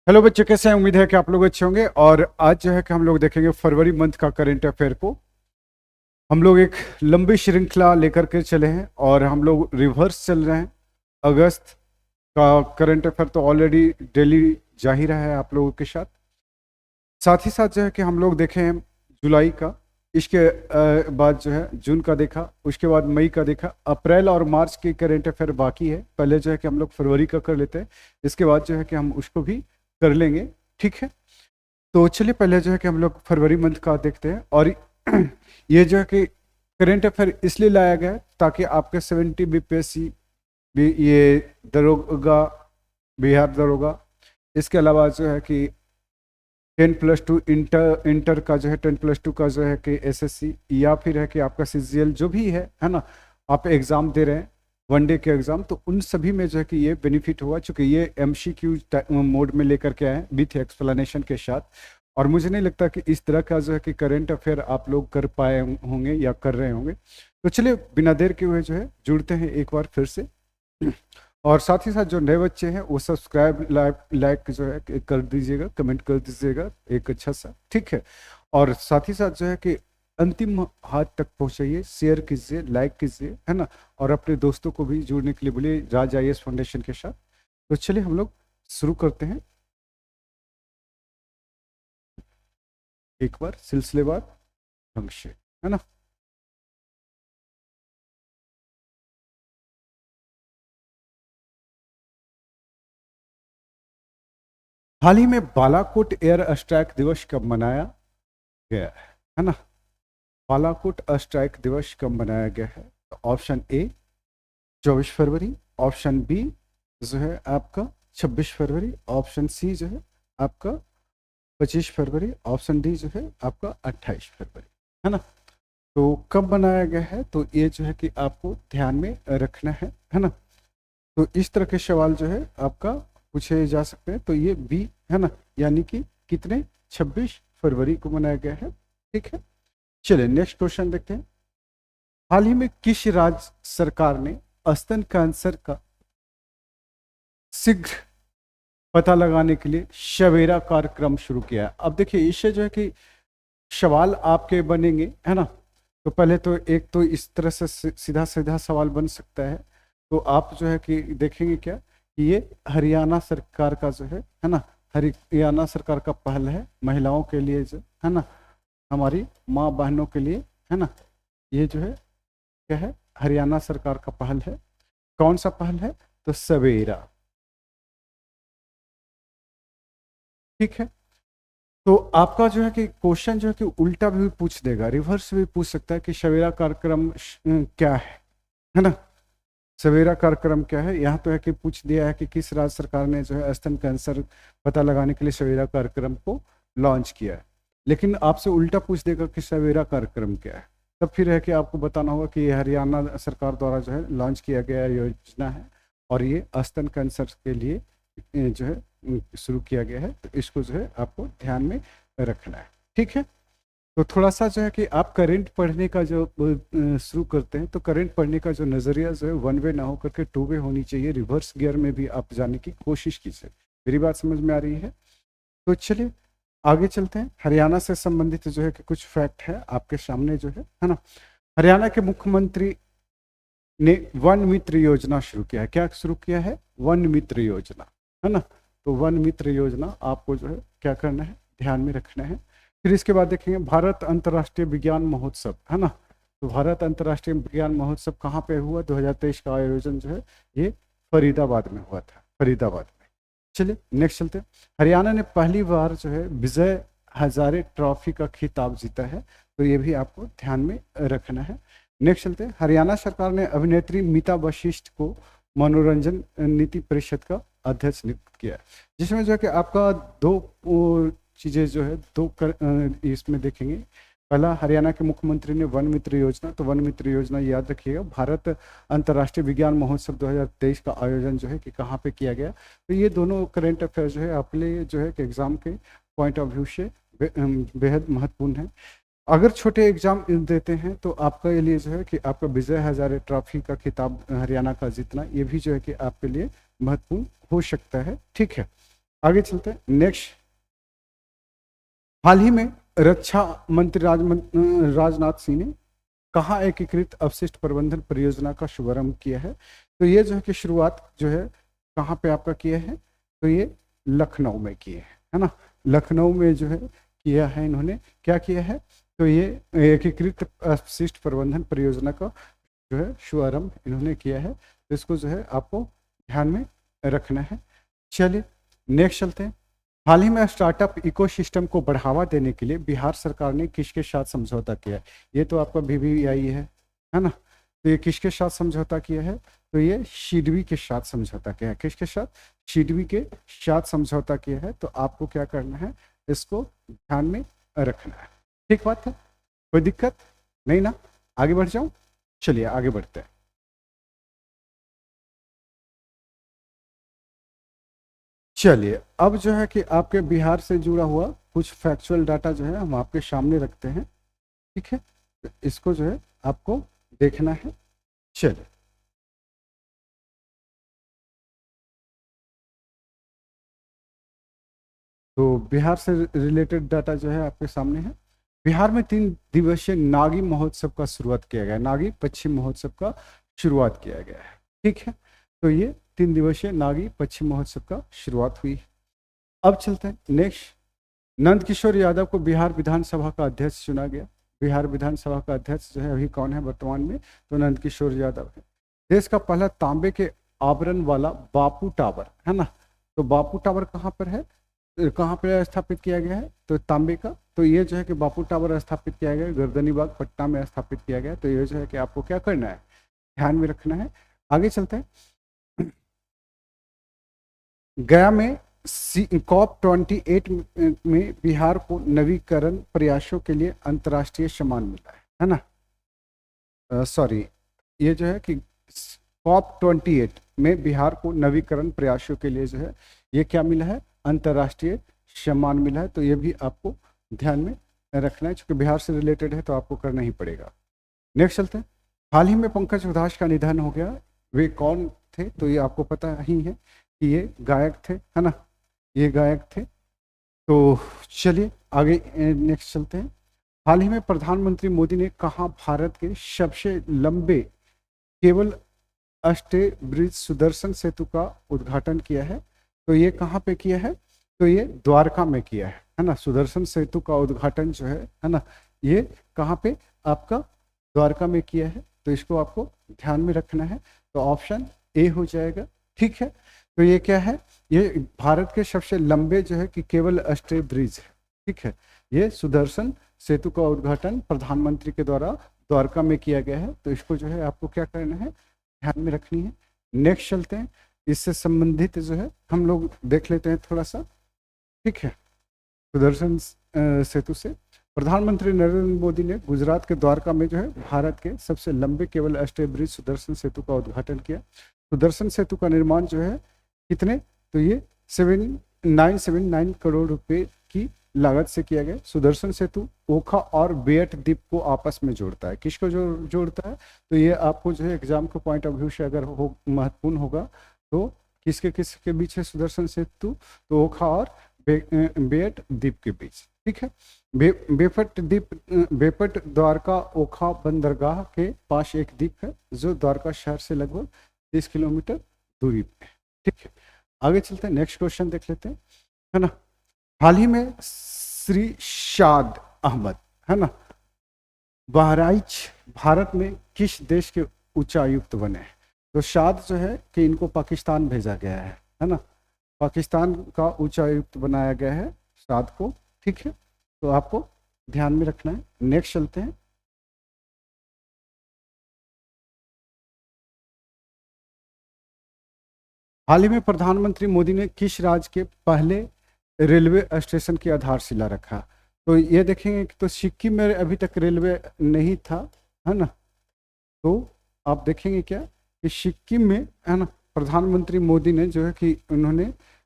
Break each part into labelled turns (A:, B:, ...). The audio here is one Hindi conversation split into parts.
A: हेलो बच्चों, कैसे हैं? उम्मीद है कि आप लोग अच्छे होंगे। और आज जो है कि हम लोग देखेंगे फरवरी मंथ का करंट अफेयर को। हम लोग एक लंबी श्रृंखला लेकर के चले हैं और हम लोग रिवर्स चल रहे हैं। अगस्त का करंट अफेयर तो ऑलरेडी डेली जा ही रहा है आप लोगों के साथ। साथ ही साथ जो है कि हम लोग देखें जुलाई का, इसके बाद जो है जून का देखा, उसके बाद मई का देखा, अप्रैल और मार्च की करंट अफेयर बाकी है। पहले जो है कि हम लोग फरवरी का कर लेते हैं, इसके बाद जो है कि हम उसको भी कर लेंगे। ठीक है, तो चलिए पहले जो है कि हम लोग फरवरी मंथ का देखते हैं। और ये जो है कि करंट अफेयर इसलिए लाया गया है ताकि आपके 70 बीपीएससी भी, ये दरोगा, बिहार दरोगा, इसके अलावा जो है कि 10+2 इंटर का जो है 10+2 का जो है कि एसएससी, या फिर है कि आपका सीजीएल जो भी है ना, आप एग्ज़ाम दे रहे हैं वनडे के एग्ज़ाम, तो उन सभी में जो है कि ये बेनिफिट हुआ, चूँकि ये एमसीक्यू मोड में लेकर के आए विथ एक्सप्लेनेशन के साथ। और मुझे नहीं लगता कि इस तरह का जो है कि करंट अफेयर आप लोग कर पाए होंगे या कर रहे होंगे। तो चलिए बिना देर के हुए जो है जुड़ते हैं एक बार फिर से। और साथ ही साथ जो नए बच्चे हैं वो सब्सक्राइब लाइक जो है कर दीजिएगा, कमेंट कर दीजिएगा एक अच्छा सा, ठीक है। और साथ ही साथ जो है कि अंतिम हाथ तक पहुंचाइए, शेयर कीजिए, लाइक कीजिए, है ना। और अपने दोस्तों को भी जुड़ने के लिए बोलिए राज आईएएस फाउंडेशन के साथ। तो चलिए हम लोग शुरू करते हैं एक बार सिलसिलेवार ढंग से, है ना। हाल ही में बालाकोट एयर स्ट्राइक दिवस कब मनाया गया है ना। बालाकोट स्ट्राइक दिवस कब मनाया गया है? तो ऑप्शन ए 24 फरवरी, ऑप्शन बी जो है आपका 26 फरवरी, ऑप्शन सी जो है आपका 25 फरवरी, ऑप्शन डी जो है आपका 28 फरवरी, है ना। तो कब बनाया गया है, तो ये जो है कि आपको ध्यान में रखना है ना। तो इस तरह के सवाल जो है आपका पूछे जा सकते हैं। तो ये बी है ना, यानी कि कितने 26 फरवरी को मनाया गया है। ठीक है, चलिए नेक्स्ट क्वेश्चन देखते हैं। हाल ही में किस राज्य सरकार ने स्तन कैंसर का शीघ्र पता लगाने के लिए सवेरा कार्यक्रम शुरू किया है? अब देखिए इससे जो है कि सवाल आपके बनेंगे, है ना। तो पहले तो एक तो इस तरह से सीधा सीधा सवाल बन सकता है। तो आप जो है कि देखेंगे क्या कि ये हरियाणा सरकार का जो है ना, हरियाणा सरकार का पहल है महिलाओं के लिए, जो है ना, हमारी माँ बहनों के लिए, है ना। ये जो है क्या है, हरियाणा सरकार का पहल है। कौन सा पहल है? तो सवेरा। ठीक है, तो आपका जो है कि क्वेश्चन जो है कि उल्टा भी पूछ देगा, रिवर्स भी पूछ सकता है कि सवेरा कार्यक्रम क्या है ना। सवेरा कार्यक्रम क्या है? यहाँ तो है कि पूछ दिया है कि किस राज्य सरकार ने जो है स्तन कैंसर पता लगाने के लिए सवेरा कार्यक्रम को लॉन्च किया है। लेकिन आपसे उल्टा पूछ देगा कि सवेरा कार्यक्रम क्या है, तब फिर है कि आपको बताना होगा कि ये हरियाणा सरकार द्वारा जो है लॉन्च किया गया योजना है और ये स्तन कैंसर के लिए जो है शुरू किया गया है। तो इसको जो है आपको ध्यान में रखना है। ठीक है, तो थोड़ा सा जो है कि आप करंट पढ़ने का जो शुरू करते हैं, तो करंट पढ़ने का जो नज़रिया जो है वन वे ना हो करके टू वे होनी चाहिए। रिवर्स गियर में भी आप जाने की कोशिश कीजिए। मेरी बात समझ में आ रही है? तो चलिए आगे चलते हैं। हरियाणा से संबंधित जो है कि कुछ फैक्ट है आपके सामने जो है ना। हरियाणा के मुख्यमंत्री ने वन मित्र योजना शुरू किया है। क्या शुरू किया है? वन मित्र योजना, है ना। तो वन मित्र योजना आपको जो है क्या करना है, ध्यान में रखना है। फिर इसके बाद देखेंगे भारत अंतर्राष्ट्रीय विज्ञान महोत्सव, है ना। तो भारत अंतर्राष्ट्रीय विज्ञान महोत्सव कहाँ पे हुआ? 2023 का आयोजन जो है ये फरीदाबाद में हुआ था, फरीदाबाद में। चलिए नेक्स्ट चलते हैं। हरियाणा ने पहली बार जो है विजय हजारे ट्रॉफी का खिताब जीता है। तो ये भी आपको ध्यान में रखना है। नेक्स्ट चलते हैं। हरियाणा सरकार ने अभिनेत्री मीता वशिष्ठ को मनोरंजन नीति परिषद का अध्यक्ष नियुक्त किया है, जिसमें जो है कि आपका दो चीज़ें जो है इसमें देखेंगे। पहला, हरियाणा के मुख्यमंत्री ने वन मित्र योजना, तो वन मित्र योजना याद रखिएगा। भारत अंतर्राष्ट्रीय विज्ञान महोत्सव 2023 का आयोजन जो है कि कहाँ पे किया गया। तो ये दोनों करंट अफेयर जो है आपके लिए जो है कि एग्जाम के पॉइंट ऑफ व्यू से बेहद महत्वपूर्ण है। अगर छोटे एग्जाम देते हैं तो आपके लिए जो है कि आपका विजय हजारे ट्रॉफी का खिताब हरियाणा का जीतना, ये भी जो है कि आपके लिए महत्वपूर्ण हो सकता है। ठीक है, आगे चलते हैं नेक्स्ट। हाल ही में रक्षा मंत्री राजनाथ सिंह ने कहाँ एकीकृत अपशिष्ट प्रबंधन परियोजना का शुभारंभ किया है? तो ये जो है कि शुरुआत जो है कहाँ पे आपका किया है? तो ये लखनऊ में किए है ना। लखनऊ में जो है किया है इन्होंने। क्या किया है? तो ये एकीकृत अपशिष्ट प्रबंधन परियोजना का जो है शुभारंभ इन्होंने किया है। तो इसको जो है आपको ध्यान में रखना है। चलिए नेक्स्ट चलते हैं। हाल ही में स्टार्टअप इकोसिस्टम को बढ़ावा देने के लिए बिहार सरकार ने किसके साथ समझौता किया है? ये तो आपका बीबीआई है ना। तो ये किसके साथ समझौता किया है? तो ये सिडबी के साथ समझौता किया है। किसके साथ? सिडबी के साथ समझौता किया है। तो आपको क्या करना है? इसको ध्यान में रखना है। ठीक बात है, कोई दिक्कत नहीं ना? आगे बढ़ जाऊं? चलिए आगे बढ़ते हैं। चलिए अब जो है कि आपके बिहार से जुड़ा हुआ कुछ फैक्चुअल डाटा जो है हम आपके सामने रखते हैं। ठीक है, तो इसको जो है आपको देखना है। चलिए तो बिहार से रिलेटेड डाटा जो है आपके सामने है। बिहार में 3 दिवसीय नागी महोत्सव का शुरुआत किया गया है। नागी पश्चिम महोत्सव का शुरुआत किया गया है। ठीक है, तो ये 3 दिवसीय नागी पश्चिम महोत्सव का शुरुआत हुई। अब चलते हैं नेक्स्ट। नंदकिशोर यादव को बिहार विधानसभा का अध्यक्ष चुना गया। बिहार विधानसभा का अध्यक्ष जो है अभी कौन है वर्तमान में? तो नंदकिशोर यादव है। देश का पहला तांबे के आवरण वाला बापू टावर है ना। तो बापू टावर कहाँ पर है? कहाँ पर स्थापित किया गया है? तो तांबे का। तो ये जो है कि बापू टावर स्थापित किया गया है गर्दनी बाग पटना में स्थापित किया गया है। तो ये जो है कि आपको क्या करना है? ध्यान में रखना है। आगे चलते हैं। गया में COP28 में बिहार को नवीकरण प्रयासों के लिए अंतर्राष्ट्रीय सम्मान मिला है ना। सॉरी, ये जो है कि COP28 में बिहार को नवीकरण प्रयासों के लिए जो है ये क्या मिला है? अंतर्राष्ट्रीय सम्मान मिला है। तो ये भी आपको ध्यान में रखना है, क्योंकि बिहार से रिलेटेड है तो आपको करना ही पड़ेगा। नेक्स्ट चलते हैं। हाल ही में पंकज उधास का निधन हो गया। वे कौन थे? तो ये आपको पता ही है कि ये गायक थे, है ना। ये गायक थे। तो चलिए आगे नेक्स्ट चलते हैं। हाल ही में प्रधानमंत्री मोदी ने कहा भारत के सबसे लंबे केबल स्टे ब्रिज सुदर्शन सेतु का उद्घाटन किया है? तो ये कहाँ पे किया है? तो ये द्वारका में किया है ना। सुदर्शन सेतु का उद्घाटन जो है ना, ये कहाँ पे? आपका द्वारका में किया है। तो इसको आपको ध्यान में रखना है। तो ऑप्शन ए हो जाएगा। ठीक है, तो ये क्या है? ये भारत के सबसे लंबे जो है कि केबल स्टे ब्रिज है। ठीक है, ये सुदर्शन सेतु का उद्घाटन प्रधानमंत्री के द्वारा द्वारका में किया गया है। तो इसको जो है आपको क्या करना है? ध्यान में रखनी है। नेक्स्ट चलते हैं। इससे संबंधित जो है हम लोग देख लेते हैं थोड़ा सा। ठीक है, सुदर्शन सेतु से प्रधानमंत्री नरेंद्र मोदी ने गुजरात के द्वारका में जो है भारत के सबसे लंबे केबल स्टे ब्रिज सुदर्शन सेतु का उद्घाटन किया। सुदर्शन सेतु का निर्माण जो है कितने? तो ये 979 करोड़ रुपए की लागत से किया गया। सुदर्शन सेतु ओखा और बेट द्वीप को आपस में जोड़ता है। किसको जोड़ता है? तो ये आपको जो है एग्जाम के पॉइंट ऑफ व्यू से अगर हो महत्वपूर्ण होगा तो किसके बीच है सुदर्शन सेतु? तो ओखा और बेट द्वीप के बीच। ठीक है, बेपट द्वीप, बेपट द्वारका ओखा बंदरगाह के पास एक द्वीप है जो द्वारका शहर से लगभग 30 किलोमीटर दूरी पे है। ठीक है, आगे चलते हैं। नेक्स्ट क्वेश्चन देख लेते हैं, है ना। हाल ही में श्री शाद अहमद, है ना, बहराइच भारत में किस देश के उच्चायुक्त बने हैं? तो शाद जो है कि इनको पाकिस्तान भेजा गया है ना। पाकिस्तान का उच्चायुक्त बनाया गया है शाद को। ठीक है, तो आपको ध्यान में रखना है। नेक्स्ट चलते हैं। हाल ही में प्रधानमंत्री मोदी ने किस राज्य के पहले रेलवे स्टेशन की आधारशिला रखा? तो ये देखेंगे कि तो सिक्किम में अभी तक रेलवे नहीं था, है ना। तो आप देखेंगे क्या कि सिक्किम में, है ना, प्रधानमंत्री मोदी ने जो है कि उन्होंने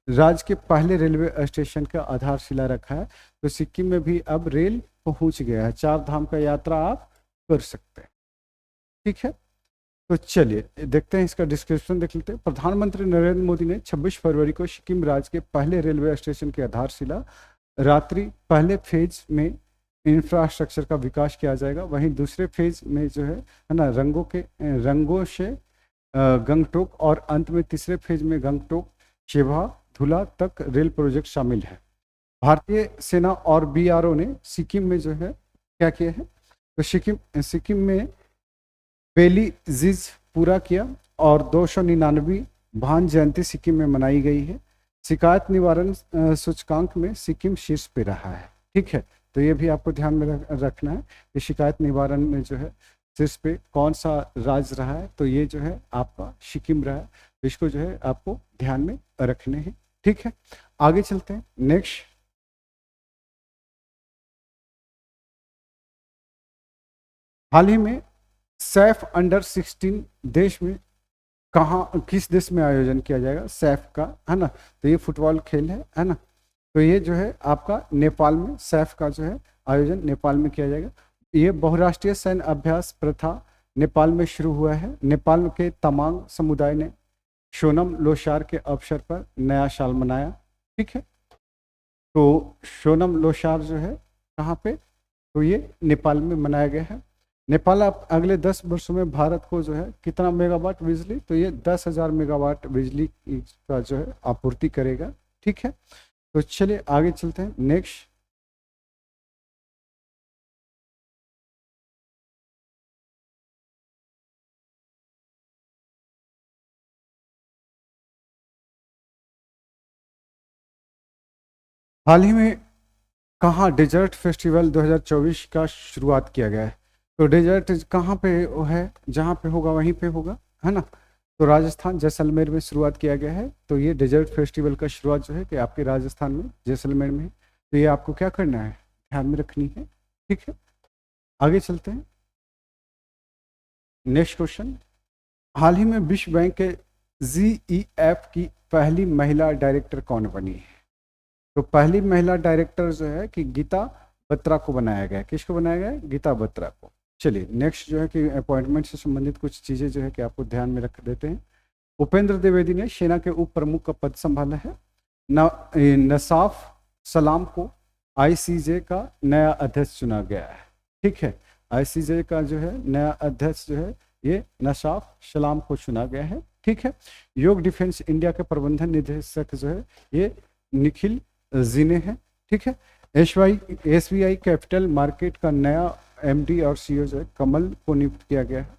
A: राज्य के पहले रेलवे स्टेशन का आधारशिला रखा है। तो सिक्किम में भी अब रेल पहुंच गया है। 4 धाम का यात्रा आप कर सकते हैं। ठीक है, तो चलिए देखते हैं, इसका डिस्क्रिप्शन देख लेते हैं। प्रधानमंत्री नरेंद्र मोदी ने 26 फरवरी को सिक्किम राज्य के पहले रेलवे स्टेशन की आधारशिला रात्रि पहले फेज में इंफ्रास्ट्रक्चर का विकास किया जाएगा, वहीं दूसरे फेज में जो है ना रंगों से गंगटोक और अंत में तीसरे फेज में गंगटोक शेभा धुला तक रेल प्रोजेक्ट शामिल है। भारतीय सेना और बीआरओ ने सिक्किम में जो है क्या किया है, तो सिक्किम में बेली जिज पूरा किया और 299 भान जयंती सिक्किम में मनाई गई है। शिकायत निवारण सूचकांक में सिक्किम शीर्ष पे रहा है। ठीक है, तो ये भी आपको ध्यान में रखना है कि शिकायत निवारण में जो है शीर्ष पे कौन सा राज्य रहा है, तो ये जो है आपका सिक्किम रहा है। तो इसको जो है आपको ध्यान में रखने हैं। ठीक है, आगे चलते हैं। नेक्स्ट, हाल ही में सैफ अंडर 16 देश में किस देश में आयोजन किया जाएगा सैफ का, है ना। तो ये फुटबॉल खेल है ना। तो ये जो है आपका नेपाल में सैफ का जो है आयोजन नेपाल में किया जाएगा। ये बहुराष्ट्रीय सैन्य अभ्यास प्रथा नेपाल में शुरू हुआ है। नेपाल के तमांग समुदाय ने सोनम लोसार के अवसर पर नया साल मनाया। ठीक है, तो सोनम लोसार जो है कहाँ पे, तो ये नेपाल में मनाया गया है। नेपाल अब अगले 10 वर्षों में भारत को जो है कितना मेगावाट बिजली, तो ये 10,000 मेगावाट बिजली का जो है आपूर्ति करेगा। ठीक है, तो चलिए आगे चलते हैं। नेक्स्ट, हाल ही में कहाँ डेजर्ट फेस्टिवल 2024 का शुरुआत किया गया है। तो डेजर्ट कहाँ पे है, जहाँ पे होगा वहीं पे होगा, है ना। तो राजस्थान जैसलमेर में शुरुआत किया गया है। तो ये डेजर्ट फेस्टिवल का शुरुआत जो है कि आपके राजस्थान में जैसलमेर में है। तो ये आपको क्या करना है, ध्यान में रखनी है। ठीक है, आगे चलते हैं। नेक्स्ट क्वेश्चन, हाल ही में विश्व बैंक के GEF की पहली महिला डायरेक्टर कौन बनी है। तो पहली महिला डायरेक्टर जो है कि गीता बत्रा को बनाया गया है। किसको बनाया गया है, गीता बत्रा को। चलिए नेक्स्ट जो है कि अपॉइंटमेंट से संबंधित कुछ चीज़ें जो है कि आपको ध्यान में रख देते हैं। उपेंद्र द्विवेदी ने सेना के उप प्रमुख का पद संभाला है। नसाफ सलाम को ICJ का नया अध्यक्ष चुना गया है। ठीक है, ICJ का जो है नया अध्यक्ष जो है ये नसाफ सलाम को चुना गया है। ठीक है, योग डिफेंस इंडिया के प्रबंधन निदेशक जो है ये निखिल जीने हैं। ठीक है, SBI कैपिटल मार्केट का नया MD और CEO जो है कमल को नियुक्त किया गया है।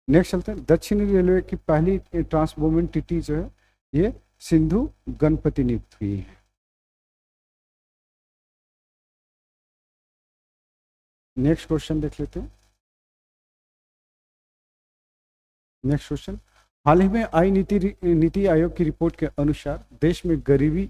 A: नेक्स्ट चलते हैं। दक्षिणी रेलवे की पहली ट्रांसवोमेन TT जो है ये सिंधु गणपति नियुक्त हुई है। नेक्स्ट क्वेश्चन देख लेते हैं। नेक्स्ट क्वेश्चन, हाल ही में आई नीति आयोग की रिपोर्ट के अनुसार देश में गरीबी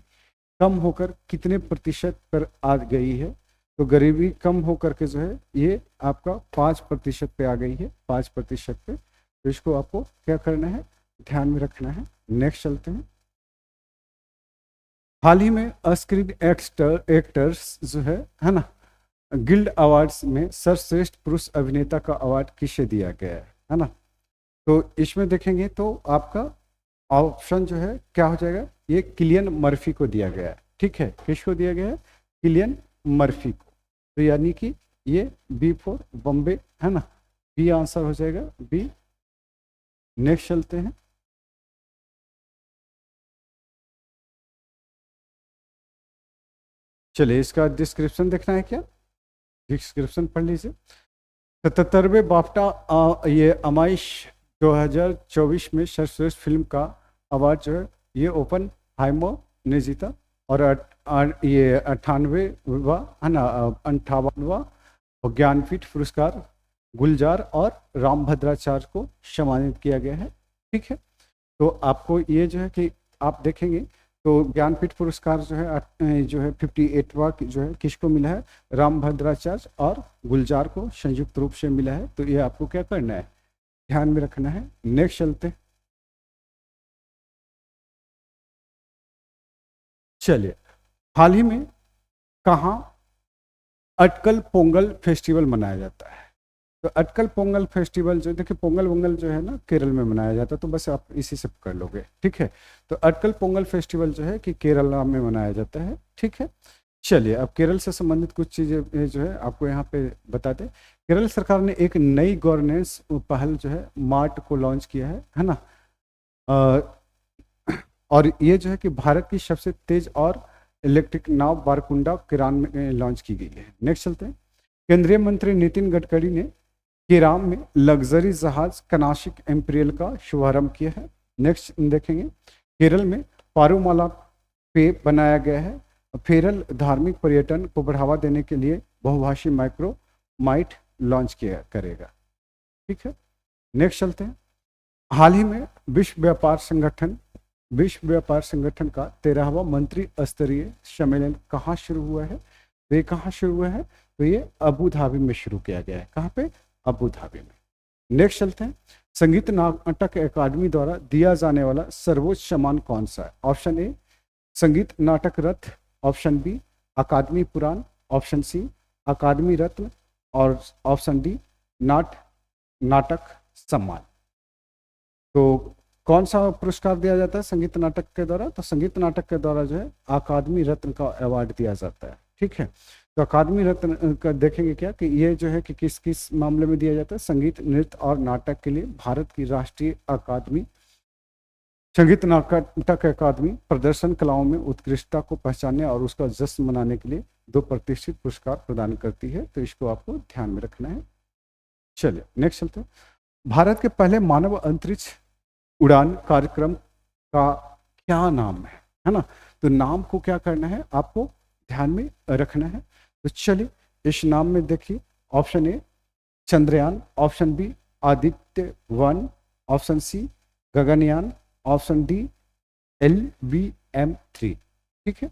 A: कम होकर कितने प्रतिशत पर आ गई है। तो गरीबी कम होकर के जो है ये आपका 5% पे आ गई है, 5% पे। तो इसको आपको क्या करना है, ध्यान में रखना है। नेक्स्ट चलते हैं। हाल ही में अस्क्रीन एक्टर्स जो है ना, गिल्ड अवार्ड्स में सर्वश्रेष्ठ पुरुष अभिनेता का अवार्ड किसे दिया गया है ना। तो इसमें देखेंगे तो आपका ऑप्शन जो है क्या हो जाएगा, ये किलियन मर्फी को दिया गया है। ठीक है, किसको दिया गया है, किलियन मर्फी को। तो यानी कि ये B फॉर बॉम्बे है ना, B आंसर हो जाएगा B। नेक्स्ट चलते हैं। चलिए इसका डिस्क्रिप्शन देखना है क्या, डिस्क्रिप्शन पढ़ लीजिए। 77वें बाफ्टा ये अमाइश 2024 में सर्वश्रेष्ठ फिल्म का अवार्ड जो है ये ओपन हाइमो ने जीता। और ये 98वां है ना, 58वां ज्ञानपीठ पुरस्कार गुलजार और रामभद्राचार्य को सम्मानित किया गया है। ठीक है, तो आपको ये जो है कि आप देखेंगे तो ज्ञानपीठ पुरस्कार जो है 58वां जो है किसको मिला है, रामभद्राचार्य और गुलजार को संयुक्त रूप से मिला है। तो ये आपको क्या करना है, ध्यान में रखना है। नेक्स्ट चलते हैं। चलिए, हाल ही में कहाँ अटकल पोंगल फेस्टिवल मनाया जाता है। तो अटकल पोंगल फेस्टिवल जो देखिए, पोंगल वोंगल जो है ना केरल में मनाया जाता है, तो बस आप इसी से कर लोगे, ठीक है। तो अटकल पोंगल फेस्टिवल जो है कि केरला में मनाया जाता है, ठीक है। चलिए, अब केरल से संबंधित कुछ चीज़ें जो है आपको यहाँ पे बता दें। केरल सरकार ने एक नई गवर्नेंस पहल जो है मार्ट को लॉन्च किया है ना। और ये जो है कि भारत की सबसे तेज और इलेक्ट्रिक नाव बारकुंडा किरान में लॉन्च की गई है। नेक्स्ट चलते हैं। केंद्रीय मंत्री नितिन गडकरी ने केराम में लग्जरी जहाज कनाशिक एम्परियल का शुभारंभ किया है। नेक्स्ट देखेंगे, केरल में पारूमाला पे बनाया गया है फेरल धार्मिक पर्यटन को बढ़ावा देने के लिए बहुभाषी माइक्रो माइट लॉन्च किया करेगा, ठीक है। नेक्स्ट चलते हैं। हाल ही में विश्व व्यापार संगठन का 13वां मंत्री स्तरीय सम्मेलन कहाँ शुरू हुआ है? तो ये कहाँ शुरू हुआ है? तो ये अबू धाबी में शुरू किया गया है। कहाँ पे? अबू धाबी में। नेक्स्ट चलते हैं। संगीत नाटक अकादमी द्वारा दिया जाने वाला सर्वोच्च सम्मान कौन सा है? ऑप्शन ए संगीत नाटक रत्न, ऑप्शन बी अकादमी पुराण, ऑप्शन सी अकादमी रत्न और ऑप्शन डी नाटक सम्मान। तो कौन सा पुरस्कार दिया जाता है संगीत नाटक के द्वारा? तो संगीत नाटक के द्वारा जो है अकादमी रत्न का अवार्ड दिया जाता है, ठीक है। तो अकादमी रत्न का देखेंगे क्या कि ये जो है कि किस किस मामले में दिया जाता है? संगीत, नृत्य और नाटक के लिए भारत की राष्ट्रीय अकादमी संगीत नाटक अकादमी प्रदर्शन कलाओं में उत्कृष्टता को पहचानने और उसका जश्न मनाने के लिए 2 प्रतिष्ठित पुरस्कार प्रदान करती है। तो इसको आपको ध्यान में रखना है। चलिए नेक्स्ट चलते हैं। भारत के पहले मानव अंतरिक्ष उड़ान कार्यक्रम का क्या नाम है ना? तो नाम को क्या करना है आपको ध्यान में रखना है। तो चलिए इस नाम में देखिए, option A Chandrayaan, option B Aditya 1, option C Gaganyaan, option D LVM-3, ठीक है।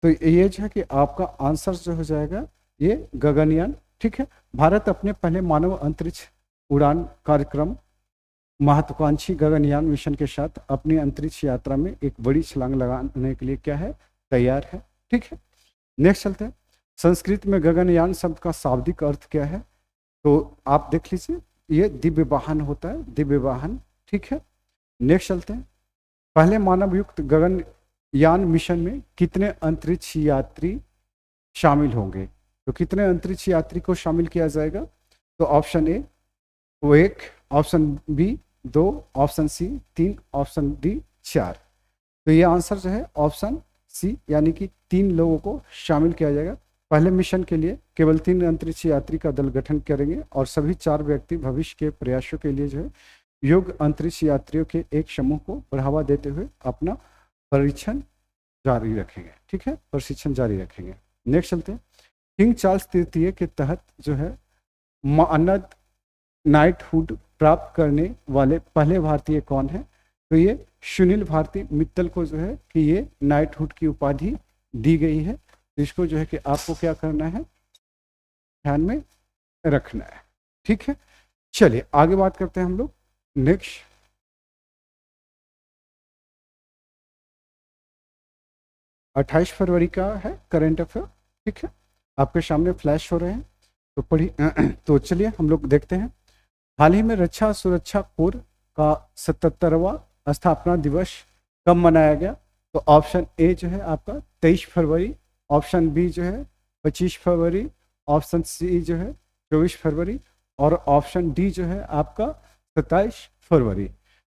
A: तो ये जो है कि आपका आंसर जो हो जाएगा ये गगनयान, ठीक है। भारत अपने पहले मानव अंतरिक्ष उड़ान कार्यक्रम महत्वाकांक्षी गगनयान मिशन के साथ अपनी अंतरिक्ष यात्रा में एक बड़ी छलांग लगाने के लिए क्या है? तैयार है, ठीक है। नेक्स्ट चलते हैं। संस्कृत में गगनयान शब्द का शाब्दिक अर्थ क्या है? तो आप देख लीजिए, ये दिव्य वाहन होता है, दिव्य वाहन, ठीक है। नेक्स्ट चलते हैं। पहले मानव युक्त गगनयान मिशन में कितने अंतरिक्ष यात्री शामिल होंगे? तो कितने अंतरिक्ष यात्री को शामिल किया जाएगा? तो ऑप्शन ए वो 1, option B 2, option C 3, option D 4। तो ये आंसर जो है ऑप्शन सी, यानी कि 3 लोगों को शामिल किया जाएगा। पहले मिशन के लिए केवल 3 अंतरिक्ष यात्री का दल गठन करेंगे और सभी 4 व्यक्ति भविष्य के प्रयासों के लिए जो है योग्य अंतरिक्ष यात्रियों के एक समूह को बढ़ावा देते हुए अपना परीक्षण जारी रखेंगे, ठीक है, प्रशिक्षण जारी रखेंगे। नेक्स्ट चलते हैं। किंग चार्ल्स तृतीय के तहत जो है मानद नाइटहुड प्राप्त करने वाले पहले भारतीय कौन है? तो ये सुनील भारती मित्तल को जो है कि ये नाइटहुड की उपाधि दी गई है। तो इसको जो है कि आपको क्या करना है? ध्यान में रखना है, ठीक है। चलिए आगे बात करते हैं हम लोग। नेक्स्ट 28 फरवरी का है करंट अफेयर, ठीक है, आपके सामने फ्लैश हो रहे हैं, तो पढ़िए। तो चलिए हम लोग देखते हैं। हाल ही में रक्षा सुरक्षा कोर का 77वां स्थापना दिवस कब मनाया गया? तो ऑप्शन ए जो है आपका 23 फरवरी, ऑप्शन बी जो है 25 फरवरी, ऑप्शन सी जो है 24 फरवरी और ऑप्शन डी जो है आपका 27 फरवरी।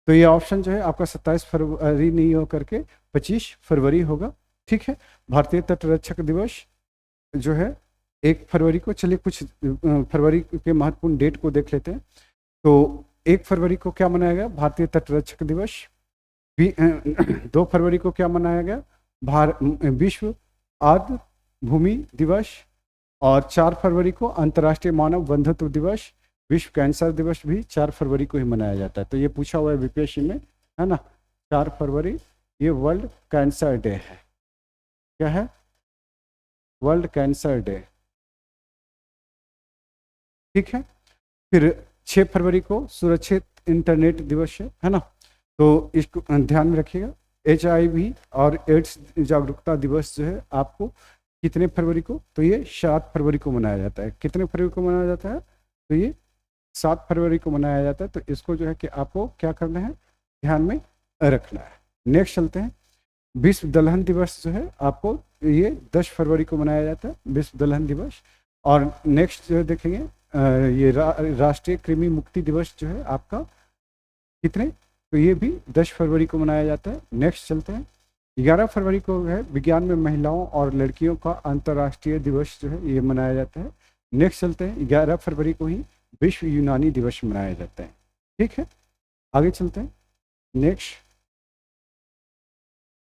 A: तो ये ऑप्शन जो है आपका 27 फरवरी नहीं हो करके 25 फरवरी होगा, ठीक है। भारतीय तटरक्षक दिवस जो है 1 फरवरी को, चलिए कुछ फरवरी के महत्वपूर्ण डेट को देख लेते हैं। तो 1 फरवरी को क्या मनाया गया? भारतीय तटरक्षक दिवस। 2 फरवरी को क्या मनाया गया? विश्व आर्द्र भूमि दिवस। और 4 फरवरी को अंतर्राष्ट्रीय मानव बंधुत्व दिवस। विश्व कैंसर दिवस भी 4 फरवरी को ही मनाया जाता है। तो ये पूछा हुआ है बीपीएससी में, है ना। 4 फरवरी ये वर्ल्ड कैंसर डे है। क्या है? वर्ल्ड कैंसर डे, ठीक है। फिर 6 फरवरी को सुरक्षित इंटरनेट दिवस है ना। तो इसको ध्यान में रखिएगा। HIV और एड्स जागरूकता दिवस जो है आपको कितने फरवरी को? तो ये 7 फरवरी को मनाया जाता है। कितने फरवरी को मनाया जाता है? तो ये 7 फरवरी को मनाया जाता है, तो इसको जो है कि आपको क्या करना है, ध्यान में रखना है। नेक्स्ट चलते हैं, विश्व दलहन दिवस जो है आपको ये 10 फरवरी को मनाया जाता है, विश्व दलहन दिवस। और नेक्स्ट जो है देखेंगे ये राष्ट्रीय कृमि मुक्ति दिवस जो है आपका कितने, तो ये भी 10 फरवरी को मनाया जाता है। नेक्स्ट चलते हैं, 11 फरवरी को है विज्ञान में महिलाओं और लड़कियों का अंतर्राष्ट्रीय दिवस जो है ये मनाया जाता है। नेक्स्ट चलते हैं, 11 फरवरी को ही विश्व यूनानी दिवस मनाया जाता है। ठीक है, आगे चलते हैं। नेक्स्ट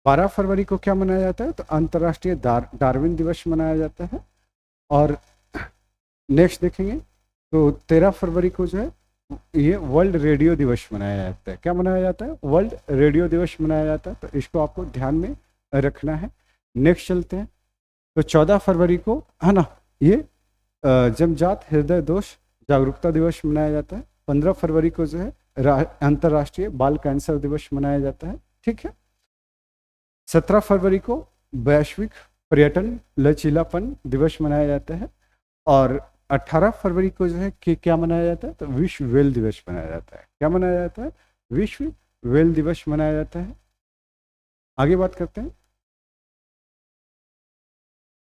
A: 12 फरवरी को क्या मनाया जाता है, तो अंतर्राष्ट्रीय डार्विन दिवस मनाया जाता है। और नेक्स्ट देखेंगे तो 13 फरवरी को जो है ये वर्ल्ड रेडियो दिवस मनाया जाता है। क्या मनाया जाता है, वर्ल्ड रेडियो दिवस मनाया जाता है, तो इसको आपको ध्यान में रखना है। नेक्स्ट चलते हैं, तो 14 फरवरी को है ना ये जन्मजात हृदय दोष जागरूकता दिवस मनाया जाता है। 15 फरवरी को जो है अंतर्राष्ट्रीय बाल कैंसर दिवस मनाया जाता है। ठीक है, 17 फरवरी को वैश्विक पर्यटन लचीलापन दिवस मनाया जाता है। और 18 फरवरी को जो है कि क्या मनाया जाता है, तो विश्व वेल दिवस मनाया जाता है। क्या मनाया जाता है, विश्व वेल दिवस मनाया जाता है। आगे बात करते हैं,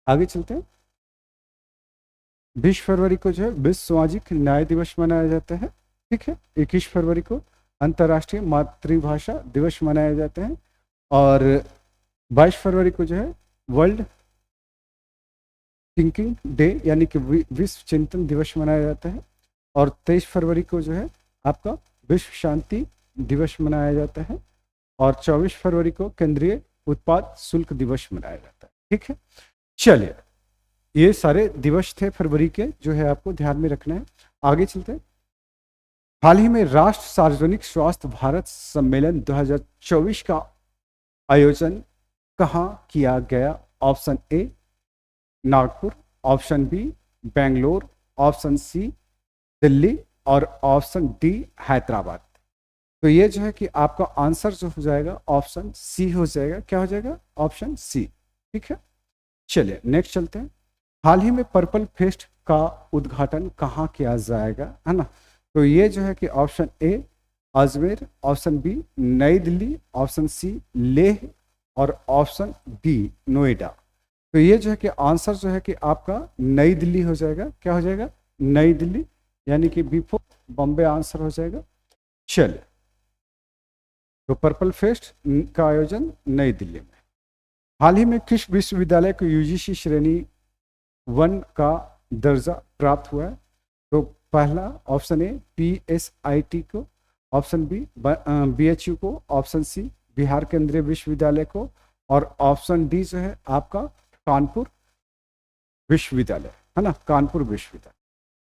A: आगे चलते हैं। 20 फरवरी को जो है विश्व सामाजिक न्याय दिवस मनाया जाता है। ठीक है, 21 फरवरी को अंतर्राष्ट्रीय मातृभाषा दिवस मनाया जाता है। और 22 फरवरी को जो है वर्ल्ड थिंकिंग डे यानी कि विश्व चिंतन दिवस मनाया जाता है। और 23 फरवरी को जो है आपका विश्व शांति दिवस मनाया जाता है। और 24 फरवरी को केंद्रीय उत्पाद शुल्क दिवस मनाया जाता है। ठीक है, चलिए ये सारे दिवस थे फरवरी के, जो है आपको ध्यान में रखना है। आगे चलते हैं, हाल ही में राष्ट्र सार्वजनिक स्वास्थ्य भारत सम्मेलन 2024 का आयोजन कहाँ किया गया? Option A Nagpur, option B Bangalore, option C Delhi और ऑप्शन डी हैदराबाद। तो ये जो है कि आपका आंसर जो हो जाएगा ऑप्शन सी हो जाएगा। क्या हो जाएगा, ऑप्शन सी। ठीक है, चलिए नेक्स्ट चलते हैं। हाल ही में पर्पल फेस्ट का उद्घाटन कहाँ किया जाएगा, है ना? तो ये जो है कि option A Ajmer, option B New Delhi, option C Leh और ऑप्शन डी नोएडा। तो ये जो है कि आंसर जो है कि आपका नई दिल्ली हो जाएगा। क्या हो जाएगा, नई दिल्ली, यानी कि बिफोर बॉम्बे आंसर हो जाएगा। चलिए, तो पर्पल फेस्ट का आयोजन नई दिल्ली में। हाल ही में किस विश्वविद्यालय को यूजीसी श्रेणी 1 का दर्जा प्राप्त हुआ है? तो पहला ऑप्शन ए PSIT को, ऑप्शन बी BHU को, ऑप्शन सी बिहार केंद्रीय विश्वविद्यालय को और ऑप्शन डी जो है आपका कानपुर विश्वविद्यालय, है ना, कानपुर विश्वविद्यालय।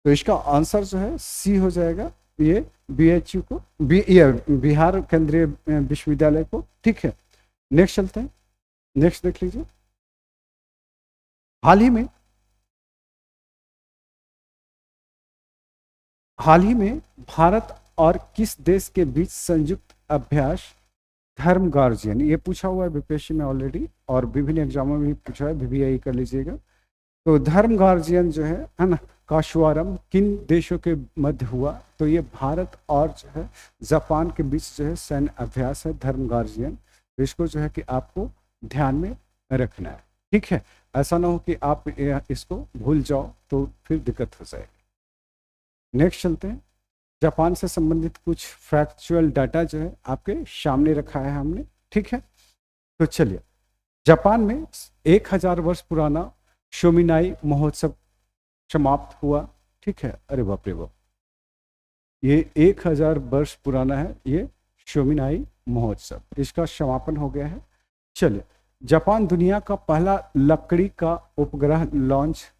A: तो इसका आंसर जो है सी हो जाएगा, ये BHU को, बिहार केंद्रीय विश्वविद्यालय को। ठीक है, नेक्स्ट चलते हैं। नेक्स्ट देख लीजिए, हाल ही में भारत और किस देश के बीच संयुक्त अभ्यास धर्म गार्जियन, ये पूछा हुआ है बीपीएससी में ऑलरेडी और विभिन्न एग्जामों में भी पूछा है, VVI कर लीजिएगा। तो धर्म गार्जियन जो है ना, का शुभारंभ किन देशों के मध्य हुआ? तो ये भारत और जो है जापान के बीच जो है सैन्य अभ्यास है धर्म गार्जियन। तो इसको जो है कि आपको ध्यान में रखना है। ठीक है, ऐसा ना हो कि आप इसको भूल जाओ तो फिर दिक्कत हो जाएगी। नेक्स्ट चलते हैं, जापान से संबंधित कुछ फैक्चुअल डाटा जो है आपके सामने रखा है हमने। ठीक है, तो चलिए, जापान में 1000 वर्ष पुराना शोमिनाई महोत्सव समाप्त हुआ। ठीक है, अरे बाप रे बाप, ये 1000 वर्ष पुराना है ये शोमिनाई महोत्सव, इसका समापन हो गया है। चलिए, जापान दुनिया का पहला लकड़ी का उपग्रह लॉन्च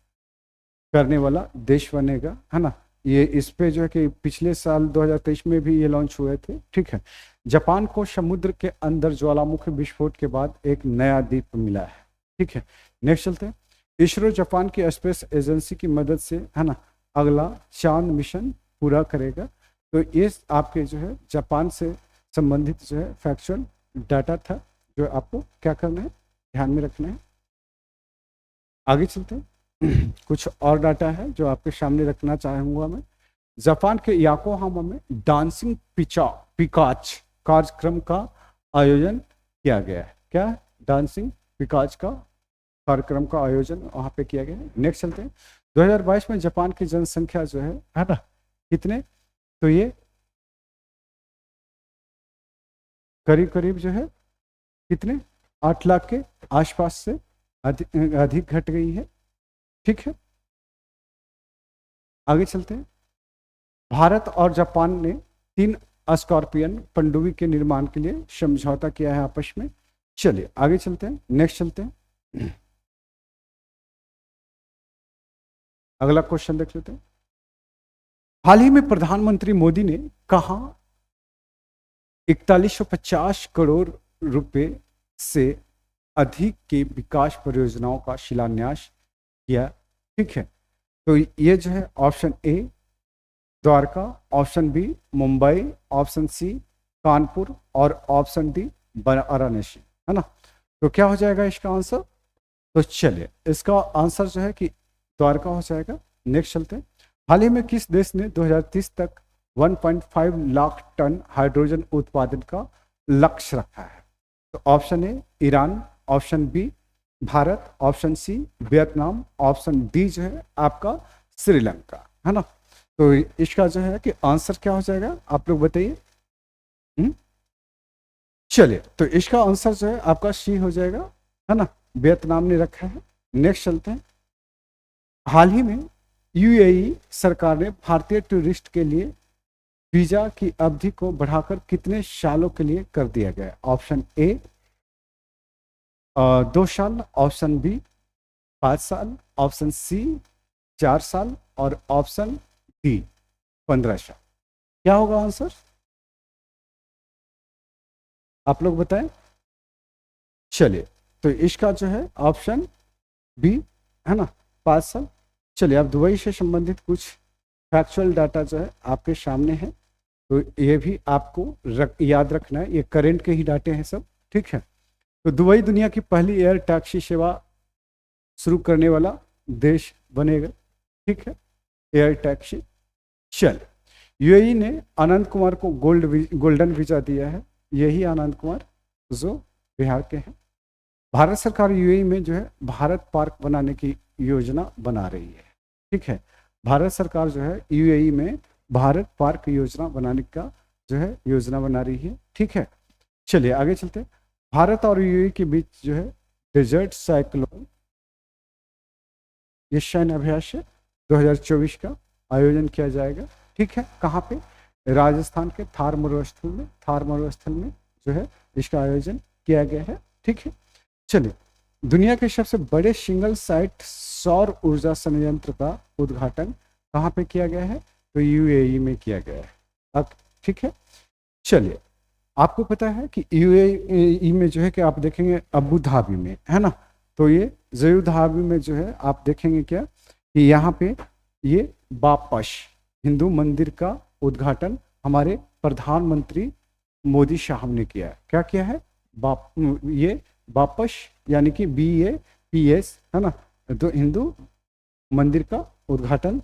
A: करने वाला देश बनेगा, है ना। ये इस पे जो है कि पिछले साल 2023 में भी ये लॉन्च हुए थे। ठीक है, जापान को समुद्र के अंदर ज्वालामुखी विस्फोट के बाद एक नया द्वीप मिला है। ठीक है, नेक्स्ट चलते हैं। इसरो जापान की स्पेस एजेंसी की मदद से, है ना, अगला चांद मिशन पूरा करेगा। तो ये आपके जो है जापान से संबंधित जो है फैक्चुअल डाटा था, जो आपको क्या करना है, ध्यान में रखना है। आगे चलते हैं। कुछ और डाटा है जो आपके सामने रखना चाहूँगा मैं। जापान के याकोहामा में डांसिंग पिकाच कार्यक्रम का आयोजन किया गया है। क्या डांसिंग पिकाच का कार्यक्रम का आयोजन वहां पे किया गया है। नेक्स्ट चलते हैं। 2022 में जापान की जनसंख्या जो है ना, कितने, तो ये करीब करीब जो है कितने 8 लाख के आसपास से अधिक घट गई है। ठीक है, आगे चलते हैं। भारत और जापान ने 3 स्कॉर्पियन पनडुब्बी के निर्माण के लिए समझौता किया है आपस में। चलिए आगे चलते हैं, नेक्स्ट चलते हैं। अगला क्वेश्चन देख लेते हैं। हाल ही में प्रधानमंत्री मोदी ने कहा 4150 करोड़ रुपए से अधिक के विकास परियोजनाओं का शिलान्यास किया। ठीक है, तो ये जो है option A Dwarka, option B Mumbai, option C Kanpur और ऑप्शन डी वाराणसी, है ना। तो क्या हो जाएगा इसका आंसर? तो चलिए इसका आंसर जो है कि द्वारका हो जाएगा। नेक्स्ट चलते हैं। हाल ही में किस देश ने 2030 तक 1.5 लाख टन हाइड्रोजन उत्पादन का लक्ष्य रखा है? तो option A Iran, option B Bharat, option C Vietnam, option D जो है आपका श्रीलंका, है ना। तो इसका जो है कि आंसर क्या हो जाएगा आप लोग बताइए। चलिए तो इसका आंसर जो है आपका सी हो जाएगा, है ना, वियतनाम ने रखा है। नेक्स्ट चलते हैं। हाल ही में यूएई सरकार ने भारतीय टूरिस्ट के लिए वीजा की अवधि को बढ़ाकर कितने सालों के लिए कर दिया गया? ऑप्शन ए 2 साल, ऑप्शन बी 5 साल, ऑप्शन सी 4 साल और ऑप्शन डी 15 साल। क्या होगा आंसर आप लोग बताएं। चलिए तो इसका जो है ऑप्शन बी, है ना, 5 साल। चलिए अब दुबई से संबंधित कुछ फैक्चुअल डाटा जो है आपके सामने है, तो ये भी आपको याद रखना है, ये करंट के ही डाटे हैं सब। ठीक है, तो दुबई दुनिया की पहली एयर टैक्सी सेवा शुरू करने वाला देश बनेगा। ठीक है, एयर टैक्सी। चल यूएई ने आनंद कुमार को गोल्डन वीजा दिया है, यही आनंद कुमार जो बिहार के हैं। भारत सरकार यूएई में जो है भारत पार्क बनाने की योजना बना रही है। ठीक है, भारत सरकार जो है यूएई में भारत पार्क योजना बनाने का जो है योजना बना रही है। ठीक है, चलिए आगे चलते हैं। भारत और यूएई के बीच जो है डेजर्ट साइक्लोन ये सैन्य अभ्यास 2024 का आयोजन किया जाएगा। ठीक है, कहाँ पे? राजस्थान के थार मरुस्थल में जो है इसका आयोजन किया गया है। ठीक है, चलिए दुनिया के सबसे बड़े सिंगल साइट सौर ऊर्जा संयंत्र का उद्घाटन कहाँ पे किया गया है? तो यूएई में किया गया है। अब ठीक है, चलिए आपको पता है कि यूएई में जो है कि आप देखेंगे अबू धाबी में, है ना, तो ये अबू धाबी में जो है आप देखेंगे क्या कि यहाँ पे ये वापस हिंदू मंदिर का उद्घाटन हमारे प्रधानमंत्री मोदी साहब ने किया है। क्या किया है? ये वापस यानी कि BAPS, है ना, तो हिंदू मंदिर का उद्घाटन।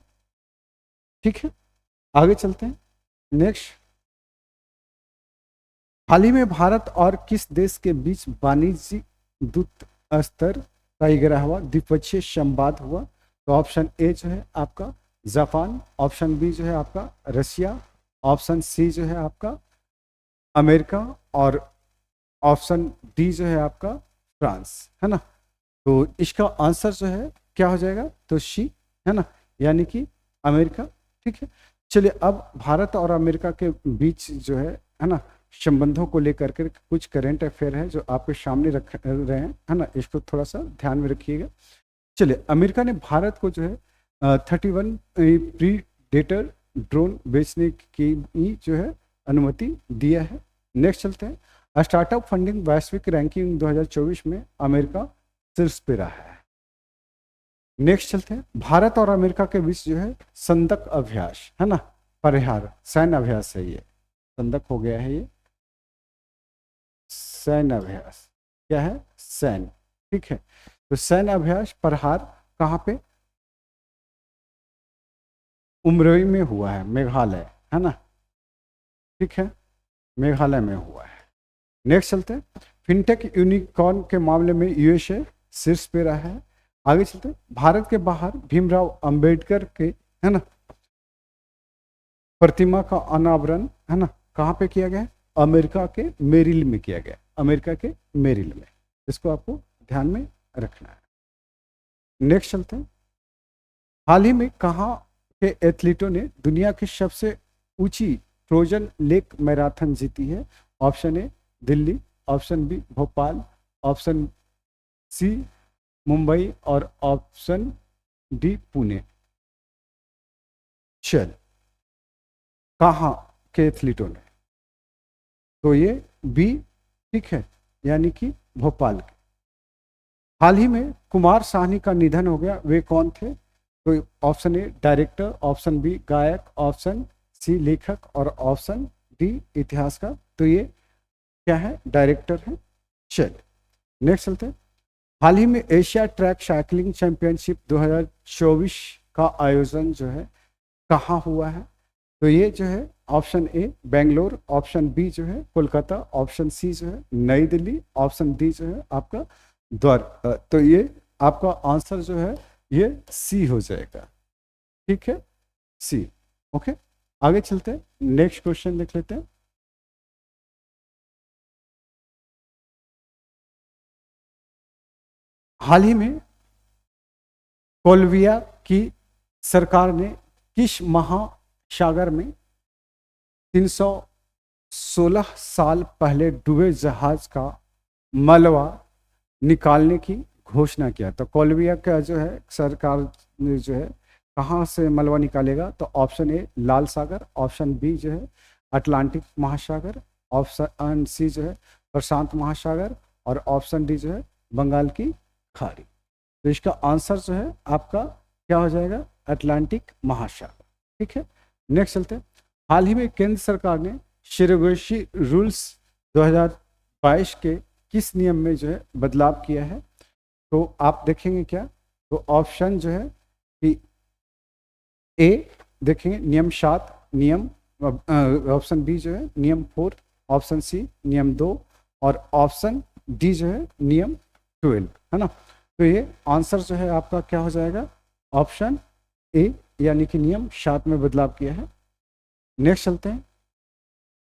A: ठीक है, आगे चलते हैं। नेक्स्ट, हाल ही में भारत और किस देश के बीच वाणिज्यिक दूत स्तर का 11वां द्विपक्षीय संवाद हुआ? तो ऑप्शन ए जो है आपका जापान, ऑप्शन बी जो है आपका रशिया, ऑप्शन सी जो है आपका अमेरिका और ऑप्शन डी जो है आपका फ्रांस, है ना। तो इसका आंसर जो है क्या हो जाएगा? तो सी, है ना, यानी कि अमेरिका। ठीक है, चलिए अब भारत और अमेरिका के बीच जो है ना, संबंधों को लेकर के कुछ करंट अफेयर है जो आपके सामने रख रहे हैं, है ना, इसको थोड़ा सा ध्यान में रखिएगा। चलिए अमेरिका ने भारत को जो है 31 प्रीडेटर ड्रोन बेचने की जो है अनुमति दिया है। नेक्स्ट चलते हैं। स्टार्टअप फंडिंग वैश्विक रैंकिंग 2024 में अमेरिका शीर्ष पे रहा है। नेक्स्ट चलते हैं। भारत और अमेरिका के बीच जो है संदक अभ्यास, है ना, परिहार सैन्य अभ्यास है, ये संदक हो गया है, ये सैन्य अभ्यास क्या है? सैन्य। ठीक है, तो सैन्य अभ्यास प्रहार कहाँ पे? उमरोई में हुआ है, मेघालय, है ना, ठीक है, मेघालय में हुआ है। नेक्स्ट चलते हैं, फिनटेक यूनिकॉर्न के मामले में यूएसए शीर्ष पे रहा है। आगे चलते हैं, भारत के बाहर भीमराव अंबेडकर के, है ना, प्रतिमा का अनावरण, है ना, कहाँ पे किया गया है? अमेरिका के मेरिल में किया गया, अमेरिका के मेरिल में। इसको आपको ध्यान में रखना है। नेक्स्ट चलते हैं, हाल ही में कहाँ के एथलीटों ने दुनिया की सबसे ऊंची फ्रोजन लेक मैराथन जीती है? Option A Delhi, option B Bhopal, option C Mumbai और ऑप्शन डी पुणे। चल, कहाँ के एथलीटों ने? तो ये बी, ठीक है, यानी कि भोपाल के। हाल ही में कुमार साहनी का निधन हो गया, वे कौन थे? तो option A director, option B गायक, ऑप्शन सी लेखक और ऑप्शन डी इतिहासकार। तो ये क्या है? डायरेक्टर है। चल, नेक्स्ट चलते हैं, हाल ही में एशिया ट्रैक साइकिलिंग चैंपियनशिप 2024 का आयोजन जो है कहाँ हुआ है? तो ये जो है option A Bangalore, option B जो है कोलकाता, ऑप्शन सी जो है नई दिल्ली, ऑप्शन डी जो है आपका द्वार। तो ये आपका आंसर जो है ये सी हो जाएगा, ठीक है, सी। ओके, आगे चलते हैं, नेक्स्ट क्वेश्चन देख लेते हैं। हाल ही में कोलंबिया की सरकार ने किस महासागर में 316 साल पहले डूबे जहाज का मलबा निकालने की घोषणा किया? तो कोलंबिया का जो है सरकार ने जो है कहाँ से मलबा निकालेगा? तो ऑप्शन ए लाल सागर, ऑप्शन बी जो है अटलांटिक महासागर, ऑप्शन सी जो है प्रशांत महासागर और ऑप्शन डी जो है बंगाल की खाड़ी। तो इसका आंसर जो है आपका क्या हो जाएगा? अटलांटिक महासागर, ठीक है। नेक्स्ट चलते हैं, हाल ही में केंद्र सरकार ने सिरोगेसी रूल्स 2022 के किस नियम में जो है बदलाव किया है? तो आप देखेंगे क्या? तो ऑप्शन जो है कि ए देखेंगे नियम 7, नियम ऑप्शन बी जो है नियम 4, ऑप्शन सी नियम 2 और ऑप्शन डी जो है नियम 12, है ना। तो ये आंसर जो है आपका क्या हो जाएगा? ऑप्शन ए, यानी कि नियम 7 में बदलाव किया है। नेक्स्ट चलते हैं,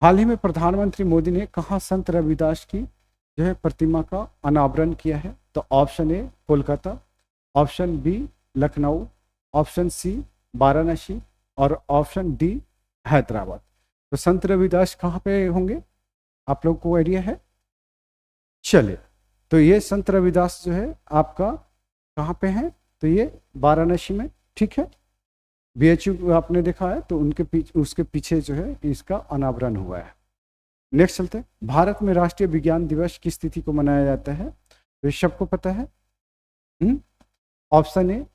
A: हाल ही में प्रधानमंत्री मोदी ने कहाँ संत रविदास की जो है प्रतिमा का अनावरण किया है? तो option A Kolkata, option B Lucknow, option C Varanasi और ऑप्शन डी हैदराबाद। तो संत रविदास कहाँ पे होंगे? आप लोग को आइडिया है? चले, तो ये संत रविदास जो है आपका कहाँ पे है? तो ये वाराणसी में, ठीक है। बीएचयू आपने देखा है, तो उनके पीछे, उसके पीछे जो है इसका अनावरण हुआ है। नेक्स्ट चलते हैं, भारत में राष्ट्रीय विज्ञान दिवस किस तिथि को मनाया जाता है? तो ये सबको पता है। ऑप्शन ए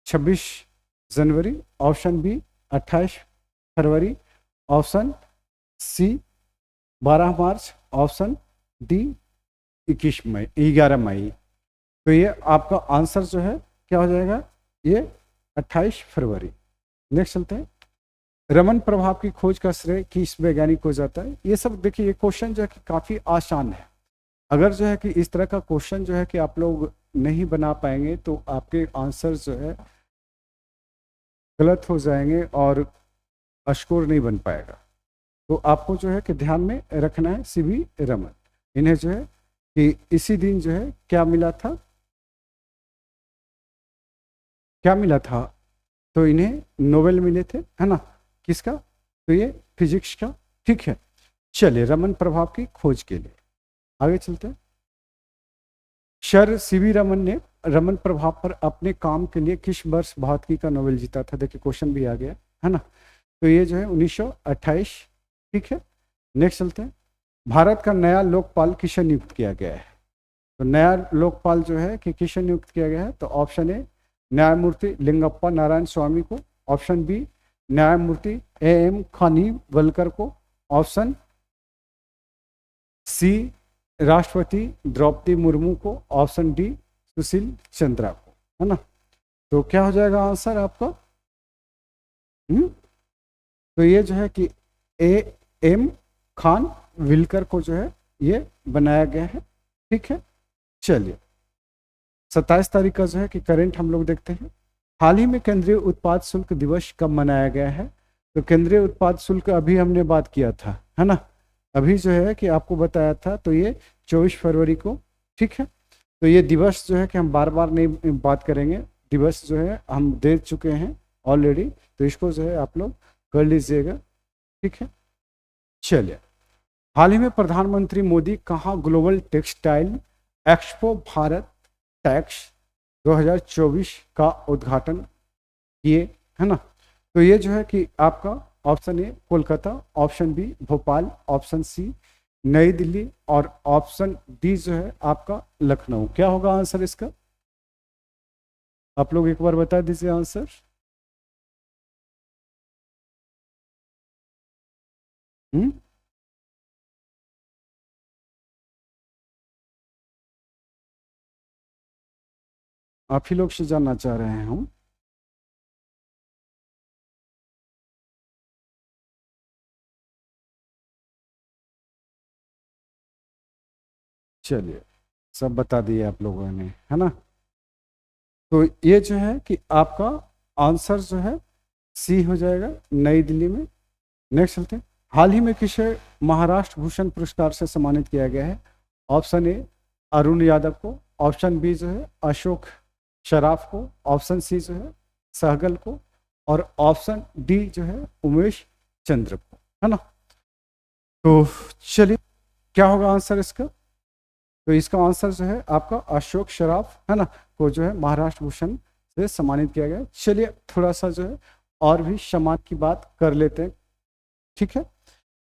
A: 26 जनवरी, ऑप्शन बी 28 फरवरी, ऑप्शन सी 12 मार्च, ऑप्शन डी 11 मई। तो ये आपका आंसर जो है क्या हो जाएगा? ये 28 फरवरी। नेक्स्ट चलते हैं, रमन प्रभाव की खोज का श्रेय किस वैज्ञानिक को जाता है? ये सब देखिए, ये क्वेश्चन जो है कि काफ़ी आसान है। अगर जो है कि इस तरह का क्वेश्चन जो है कि आप लोग नहीं बना पाएंगे तो आपके आंसर जो है गलत हो जाएंगे और स्कोर नहीं बन पाएगा। तो आपको जो है कि ध्यान में रखना है सीवी रमन। इन्हें जो है कि इसी दिन जो है क्या मिला था, क्या मिला था? तो इन्हें नोबेल मिले थे, है ना। किसका? तो ये फिजिक्स का, ठीक है। चलिए, रमन प्रभाव की खोज के लिए आगे चलते हैं। सर सीवी रमन ने रमन प्रभाव पर अपने काम के लिए किस वर्ष भौतिकी का नोबेल जीता था? देखिए क्वेश्चन भी आ गया, है ना। तो ये जो है 1928, ठीक है। नेक्स्ट चलते हैं, भारत का नया लोकपाल किसे नियुक्त किया गया है? तो नया लोकपाल जो है कि किसे नियुक्त किया गया है? तो ऑप्शन ए न्यायमूर्ति लिंगप्पा नारायण स्वामी को, ऑप्शन बी न्यायमूर्ति एएम खानीवलकर को, ऑप्शन सी राष्ट्रपति द्रौपदी मुर्मू को, ऑप्शन डी सुशील चंद्रा को, है ना। तो क्या हो जाएगा आंसर आपका? तो ये जो है कि ए एम खान विलकर को जो है ये बनाया गया है। ठीक है, चलिए 27 तारीख का जो है कि करंट हम लोग देखते हैं। हाल ही में केंद्रीय उत्पाद शुल्क दिवस कब मनाया गया है? तो केंद्रीय उत्पाद शुल्क अभी हमने बात किया था, है ना, अभी जो है कि आपको बताया था, तो ये 24 फरवरी को। ठीक है, तो ये दिवस जो है कि हम बार बार नहीं बात करेंगे, दिवस जो है हम दे चुके हैं ऑलरेडी, तो इसको जो है आप लोग कर लीजिएगा। ठीक है, चलिए हाल ही में प्रधानमंत्री मोदी कहाँ global textile expo Bharat tax 2024 का उद्घाटन किए, है ना। तो ये जो है कि आपका option A Kolkata, option B Bhopal, option C नई दिल्ली और ऑप्शन डी जो है आपका लखनऊ। क्या होगा आंसर इसका? आप लोग एक बार बता दीजिए आंसर। हम्म, आप ही लोग से जानना चाह रहे हैं हम। चलिए सब बता दिए आप लोगों ने, है ना। तो ये जो है कि आपका आंसर जो है सी हो जाएगा, नई दिल्ली में। नेक्स्ट चलते हैं। हाल ही में किसे महाराष्ट्र भूषण पुरस्कार से सम्मानित किया गया है? ऑप्शन ए अरुण यादव को, ऑप्शन बी जो है अशोक शराफ को, ऑप्शन सी जो है सहगल को और ऑप्शन डी जो है उमेश चंद्र को, है ना। तो चलिए क्या होगा आंसर इसका? तो इसका आंसर जो है आपका अशोक शराफ, है ना, को जो है महाराष्ट्र भूषण से सम्मानित किया गया। चलिए थोड़ा सा जो है और भी सम्मान की बात कर लेते हैं। ठीक है,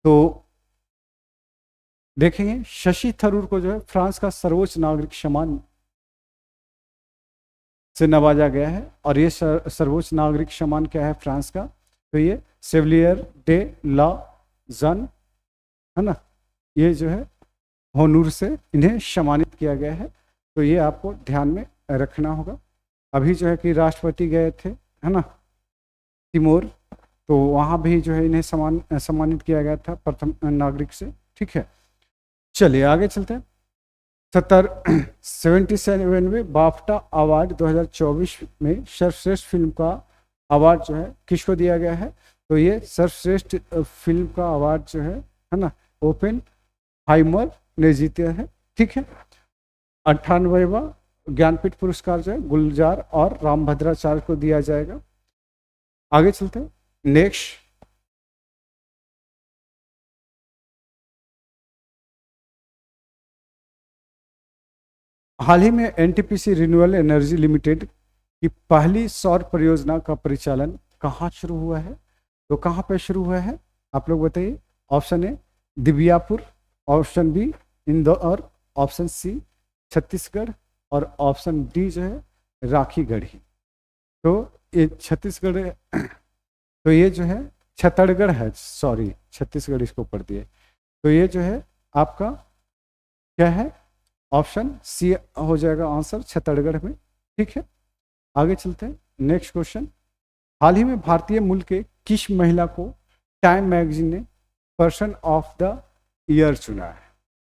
A: तो देखेंगे शशि थरूर को जो है फ्रांस का सर्वोच्च नागरिक सम्मान से नवाजा गया है। और ये सर्वोच्च नागरिक सम्मान क्या है फ्रांस का? तो ये सेविलियर डे ला जन, है ना, ये जो है होनूर से इन्हें सम्मानित किया गया है। तो ये आपको ध्यान में रखना होगा। अभी जो है कि राष्ट्रपति गए थे, है ना, तिमोर, तो वहाँ भी जो है इन्हें सम्मानित किया गया था प्रथम नागरिक से। ठीक है, चलिए आगे चलते हैं। 77वें बाफ्टा अवार्ड 2024 में सर्वश्रेष्ठ फिल्म का अवार्ड जो है किसको दिया गया है? तो ये सर्वश्रेष्ठ फिल्म का अवार्ड जो है ना, ओपन हाइमर ने जीते हैं। ठीक है, 98वां ज्ञानपीठ पुरस्कार जो है गुलजार और रामभद्राचार्य को दिया जाएगा। आगे चलते हैं नेक्स्ट। हाल ही में एनटीपीसी रिन्यूएबल एनर्जी लिमिटेड की पहली सौर परियोजना का परिचालन कहाँ शुरू हुआ है? तो कहाँ पे शुरू हुआ है आप लोग बताइए। Option A Divyapur, option B Indore, option C Chhattisgarh और ऑप्शन डी जो है राखीगढ़ी। तो ये छत्तीसगढ़ तो ये जो है छत्तीसगढ़ है, सॉरी छत्तीसगढ़ इसको पढ़ दिए। तो ये जो है आपका क्या है? ऑप्शन सी हो जाएगा आंसर, छत्तीसगढ़ में। ठीक है, आगे चलते हैं नेक्स्ट क्वेश्चन। हाल ही में भारतीय मूल के किस महिला को टाइम मैगजीन ने पर्सन ऑफ द ईयर चुना है?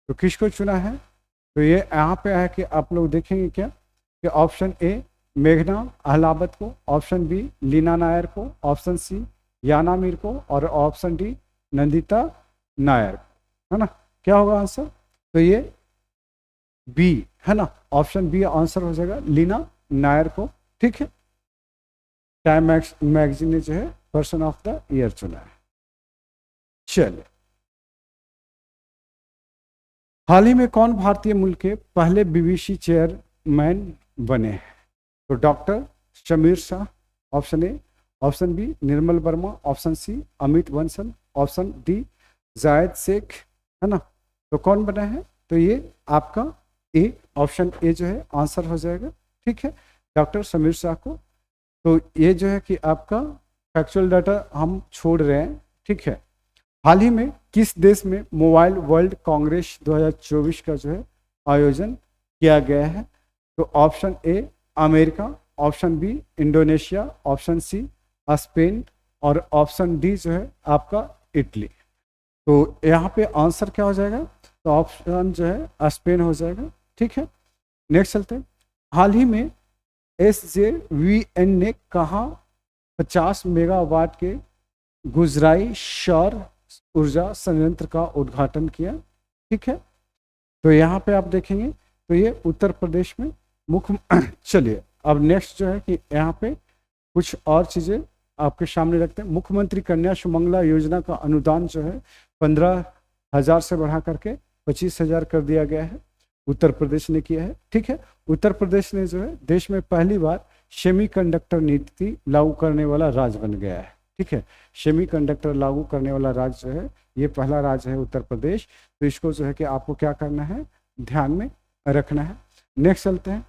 A: तो किसको चुना है? तो ये यहाँ पे है कि आप लोग देखेंगे क्या कि ऑप्शन ए मेघना अहलावत को, ऑप्शन बी लीना नायर को, ऑप्शन सी याना मीर को और ऑप्शन डी नंदिता नायर, है ना। क्या होगा आंसर? तो ये बी, है ना, ऑप्शन बी आंसर हो जाएगा, लीना नायर को। ठीक है, टाइम मैगजीन ने जो है पर्सन ऑफ द ईयर चुना है। चलिए हाल ही में कौन भारतीय मूल के पहले बीबीसी चेयरमैन बने हैं? तो doctor Shamir Shah, option A, option B Nirmal Verma, option C Amit Bansal, option D Zaid Sheikh, है ना। तो कौन बना है? तो ये आपका ए, ऑप्शन ए जो है आंसर हो जाएगा। ठीक है, डॉक्टर समीर शाह को। तो ये जो है कि आपका फैक्चुअल डाटा हम छोड़ रहे हैं। ठीक है, हाल ही में किस देश में मोबाइल वर्ल्ड कांग्रेस 2024 का जो है आयोजन किया गया है? तो option A America, option B Indonesia, option C Spain और ऑप्शन डी जो है आपका इटली। तो यहाँ पे आंसर क्या हो जाएगा, तो ऑप्शन जो है स्पेन हो जाएगा। ठीक है, नेक्स्ट चलते हैं। हाल ही में SJVN ने कहा 50 मेगावाट के गुजराई सौर ऊर्जा संयंत्र का उद्घाटन किया। ठीक है, तो यहाँ पे आप देखेंगे तो ये उत्तर प्रदेश में मुख्य चलिए अब नेक्स्ट जो है कि यहाँ पे कुछ और चीज़ें आपके सामने रखते हैं। मुख्यमंत्री कन्या सुमंगला योजना का अनुदान जो है 15,000 से बढ़ा करके 25,000 कर दिया गया है, उत्तर प्रदेश ने किया है। ठीक है, उत्तर प्रदेश ने जो है देश में पहली बार सेमीकंडक्टर नीति लागू करने वाला राज्य बन गया है। ठीक है, सेमीकंडक्टर लागू करने वाला राज्य जो है ये पहला राज्य है उत्तर प्रदेश। तो इसको जो है कि आपको क्या करना है, ध्यान में रखना है। नेक्स्ट चलते हैं।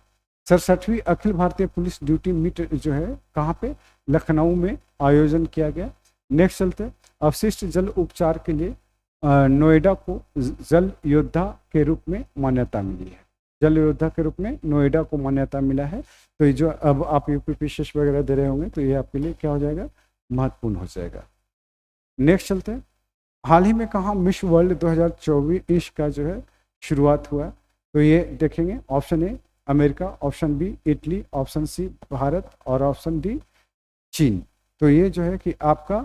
A: 67वीं Akhil Bharatiya police duty meet जो है कहाँ पे, लखनऊ में आयोजन किया गया। नेक्स्ट चलते हैं। अवशिष्ट जल उपचार के लिए नोएडा को जल योद्धा के रूप में मान्यता मिली है। जल योद्धा के रूप में नोएडा को मान्यता मिला है। तो ये जो अब आप यूपीपीसीएस वगैरह दे रहे होंगे तो ये आपके लिए क्या हो जाएगा, महत्वपूर्ण हो जाएगा। नेक्स्ट चलते हैं। हाल ही में कहाँ मिस वर्ल्ड 2024 का जो है शुरुआत हुआ, तो ये देखेंगे option A America, option B Italy, option C Bharat और ऑप्शन डी चीन। तो ये जो है कि आपका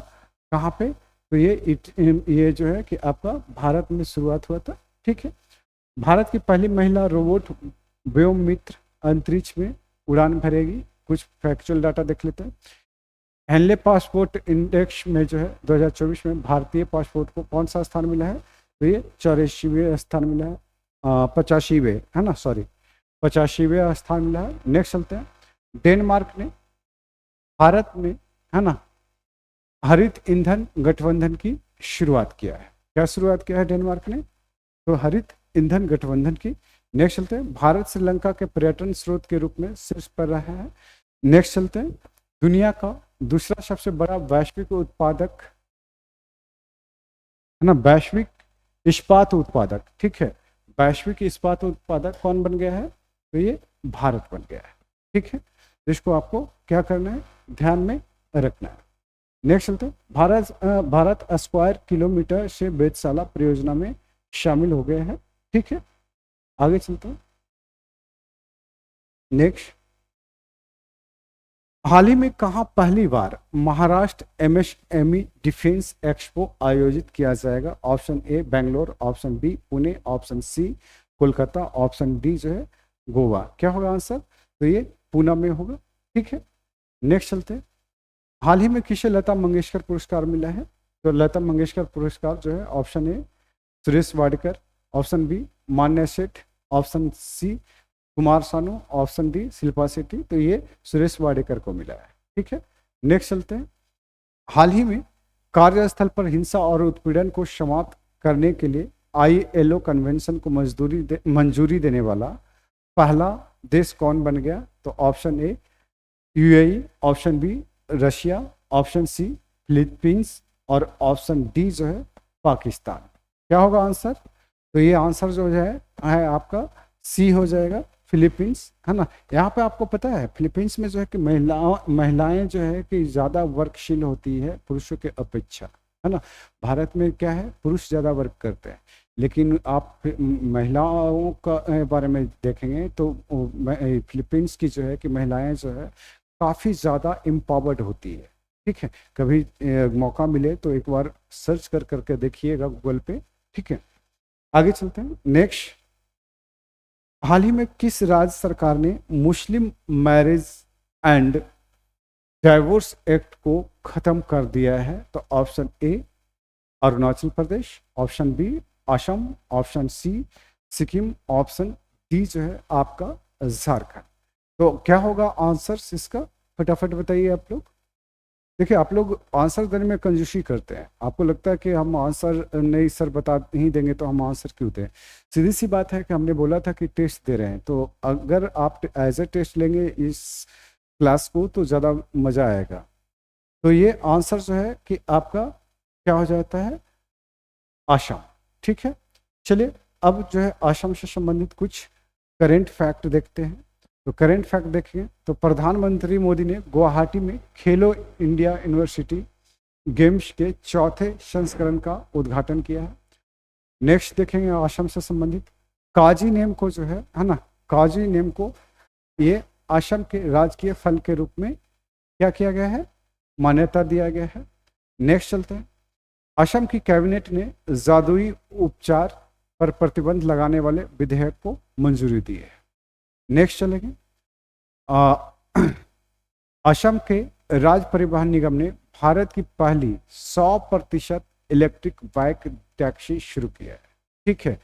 A: कहाँ पे, तो ये जो है कि आपका भारत में शुरुआत हुआ था। ठीक है, भारत की पहली महिला रोबोट व्योममित्र अंतरिक्ष में उड़ान भरेगी। कुछ फैक्चुअल डाटा देख लेते हैं। हेनले पासपोर्ट इंडेक्स में जो है 2024 में भारतीय पासपोर्ट को कौन सा स्थान मिला है, तो ये 84वें स्थान मिला है, 85वें है ना, सॉरी 85वें स्थान मिला है। नेक्स्ट चलते हैं। डेनमार्क ने भारत में है ना हरित ईंधन गठबंधन की शुरुआत किया है। क्या शुरुआत किया है डेनमार्क ने, तो हरित ईंधन गठबंधन की। नेक्स्ट चलते हैं। भारत श्रीलंका के पर्यटन स्रोत के रूप में शीर्ष पर रहा है। नेक्स्ट चलते हैं। दुनिया का दूसरा सबसे बड़ा वैश्विक उत्पादक है ना, वैश्विक इस्पात उत्पादक। ठीक है, वैश्विक इस्पात उत्पादक कौन बन गया है, तो ये भारत बन गया है। ठीक है, इसको आपको क्या करना है, ध्यान में रखना है। नेक्स्ट चलते हैं। भारत स्क्वायर किलोमीटर से वेधशाला परियोजना में शामिल हो गए हैं। ठीक है, आगे चलते हैं। नेक्स्ट, हाल ही में कहाँ पहली बार महाराष्ट्र MSME डिफेंस एक्सपो आयोजित किया जाएगा। Option A Bangalore, option B Pune, option C Kolkata, option D जो है गोवा। क्या होगा आंसर, तो ये पूना में होगा। ठीक है, नेक्स्ट चलते हैं। हाल ही में किसे लता मंगेशकर पुरस्कार मिला है, तो लता मंगेशकर पुरस्कार जो है option A Suresh Wadkar, option B Manya Seth, option C Kumar Sanu, option D Shilpa Shetty. तो ये सुरेश वाडेकर को मिला है। ठीक है, नेक्स्ट चलते हैं। हाल ही में कार्यस्थल पर हिंसा और उत्पीड़न को समाप्त करने के लिए ILO कन्वेंशन को मंजूरी देने वाला पहला देश कौन बन गया, तो option A UAE, option B Russia, option C Philippines और ऑप्शन डी जो है पाकिस्तान। क्या होगा आंसर, तो ये आंसर जो है आपका सी हो जाएगा, फिलीपींस है ना। यहाँ पे आपको पता है फिलीपींस में जो है कि महिलाएं जो है कि ज़्यादा वर्कशील होती है पुरुषों के अपेक्षा, है ना। भारत में क्या है, पुरुष ज़्यादा वर्क करते हैं, लेकिन आप महिलाओं का बारे में देखेंगे तो फिलीपींस की जो है कि महिलाएं जो है काफ़ी ज़्यादा एम्पावर्ड होती है। ठीक है, कभी मौका मिले तो एक बार सर्च करके देखिएगा गूगल पे। ठीक है, आगे चलते हैं। नेक्स्ट, हाल ही में किस राज्य सरकार ने Muslim marriage and divorce act को खत्म कर दिया है, तो option A Arunachal Pradesh, option B Assam, option C Sikkim, option D जो है आपका झारखंड। तो क्या होगा आंसर इसका, फटाफट बताइए आप लोग। देखिए, आप लोग आंसर देने में कंजूसी करते हैं, आपको लगता है कि हम आंसर नहीं सर बता ही देंगे तो हम आंसर क्यों दें। सीधी सी बात है कि हमने बोला था कि टेस्ट दे रहे हैं, तो अगर आप एज ए टेस्ट लेंगे इस क्लास को तो ज़्यादा मज़ा आएगा। तो ये आंसर जो है कि आपका क्या हो जाता है, असम। ठीक है, चलिए अब जो है असम से संबंधित कुछ करेंट फैक्ट देखते हैं। तो करेंट फैक्ट देखिए, तो प्रधानमंत्री मोदी ने गुवाहाटी में खेलो इंडिया यूनिवर्सिटी गेम्स के चौथे संस्करण का उद्घाटन किया है। नेक्स्ट देखेंगे आश्रम से संबंधित काजी नेम को जो है ना, काजी नेम को ये आश्रम के राजकीय फल के रूप में क्या किया गया है, मान्यता दिया गया है। नेक्स्ट चलते हैं, असम की कैबिनेट ने जादुई उपचार पर प्रतिबंध लगाने वाले विधेयक को मंजूरी दी है। नेक्स्ट चलेंगे, असम के राज्य परिवहन निगम ने भारत की पहली 100% इलेक्ट्रिक बाइक टैक्सी शुरू किया है। ठीक है,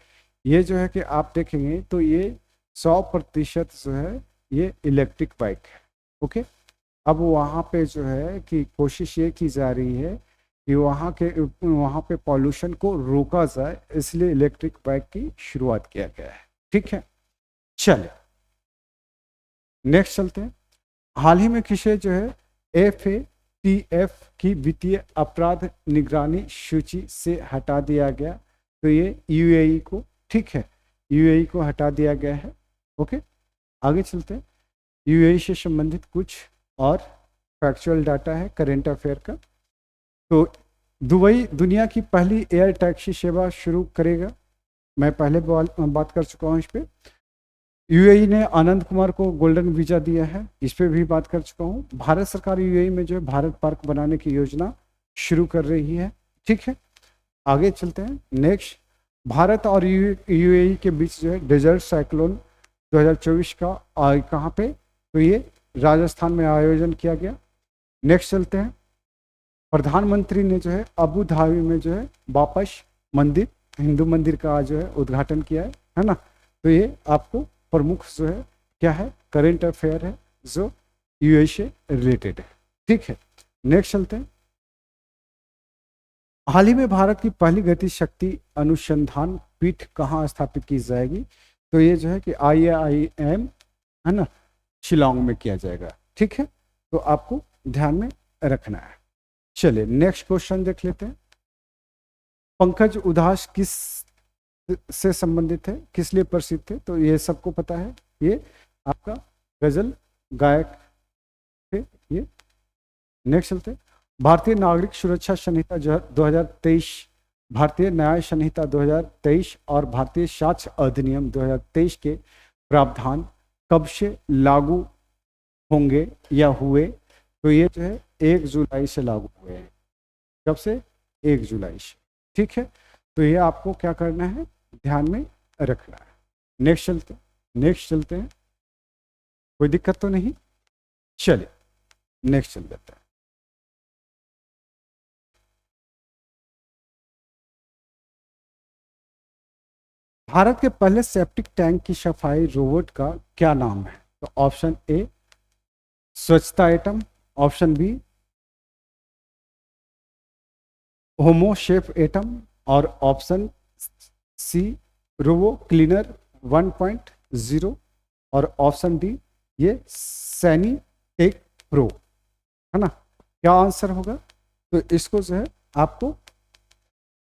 A: ये जो है कि आप देखेंगे तो ये 100% जो है ये इलेक्ट्रिक बाइक है। ओके, अब वहाँ पे जो है कि कोशिश ये की जा रही है कि वहाँ पे पॉल्यूशन को रोका जाए, इसलिए इलेक्ट्रिक बाइक की शुरुआत किया गया है। ठीक है, चले नेक्स्ट चलते हैं। हाल ही में किसे जो है FATF की वित्तीय अपराध निगरानी सूची से हटा दिया गया, तो ये UAE को, ठीक है, UAE को हटा दिया गया है। ओके, आगे चलते हैं। UAE से संबंधित कुछ और फैक्चुअल डाटा है करेंट अफेयर का। तो दुबई दुनिया की पहली एयर टैक्सी सेवा शुरू करेगा, मैं पहले बात कर चुका हूँ इस पर। UAE ने आनंद कुमार को गोल्डन वीजा दिया है, इस पर भी बात कर चुका हूँ। भारत सरकार UAE में जो है भारत पार्क बनाने की योजना शुरू कर रही है। ठीक है, आगे चलते हैं। नेक्स्ट, भारत और UAE के बीच जो है डेजर्ट साइक्लोन 2024 का कहाँ पे, तो ये राजस्थान में आयोजन किया गया। नेक्स्ट चलते हैं, प्रधानमंत्री ने जो है अबू धाबी में जो है वापस मंदिर, हिंदू मंदिर का जो है उद्घाटन किया है ना। तो ये आपको प्रमुख जो है क्या है, करेंट अफेयर है जो UAE से रिलेटेड है। ठीक है, नेक्स्ट चलते हैं। हाल ही में भारत की पहली गति शक्ति अनुसंधान पीठ कहाँ स्थापित की जाएगी, तो ये जो है कि IIM है ना, शिलांग में किया जाएगा। ठीक है, तो आपको ध्यान में रखना है। चलिए नेक्स्ट क्वेश्चन देख लेते हैं। पंकज उधास किस से संबंधित है, किस लिए प्रसिद्ध थे, तो ये सबको पता है, ये आपका गजल गायक थे ये। नेक्स्ट चलते हैं। भारतीय नागरिक सुरक्षा संहिता 2023, भारतीय न्याय संहिता 2023 और भारतीय साक्ष्य अधिनियम 2023 के प्रावधान कब से लागू होंगे या हुए, तो ये जो है 1 जुलाई से लागू हुए हैं। कब से, 1 जुलाई से। ठीक है, तो ये आपको क्या करना है, ध्यान में रखना है। नेक्स्ट चलते हैं, कोई दिक्कत तो नहीं, चलिए नेक्स्ट चल देते हैं। भारत के पहले सेप्टिक टैंक की सफाई रोबोट का क्या नाम है, तो ऑप्शन ए स्वच्छता एटम, ऑप्शन बी होमो शेफ एटम, और ऑप्शन सी रोबो क्लीनर 1.0, और ऑप्शन डी ये सैनी टेक प्रो, है ना। क्या आंसर होगा, तो इसको जो है आपको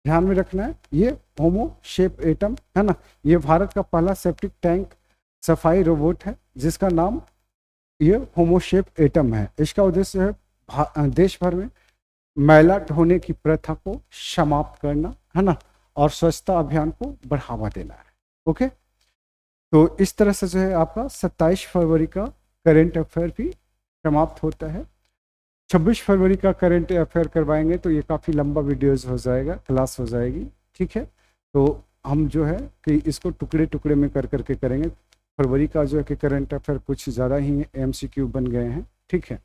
A: ध्यान में रखना है। ये होमो शेप एटम है ना, ये भारत का पहला सेप्टिक टैंक सफाई रोबोट है जिसका नाम ये होमो शेप एटम है। इसका उद्देश्य है देश भर में मैला ढोने की प्रथा को समाप्त करना, है ना, और स्वच्छता अभियान को बढ़ावा देना है। ओके, तो इस तरह से जो है आपका 27 फरवरी का करेंट अफेयर भी समाप्त होता है। 26 फरवरी का करेंट अफेयर करवाएंगे तो ये काफ़ी लंबा वीडियोज हो जाएगा, क्लास हो जाएगी। ठीक है, तो हम जो है कि इसको टुकड़े टुकड़े में कर करके करेंगे। फरवरी का जो है कि करेंट अफेयर कुछ ज़्यादा ही MCQ बन गए हैं। ठीक है,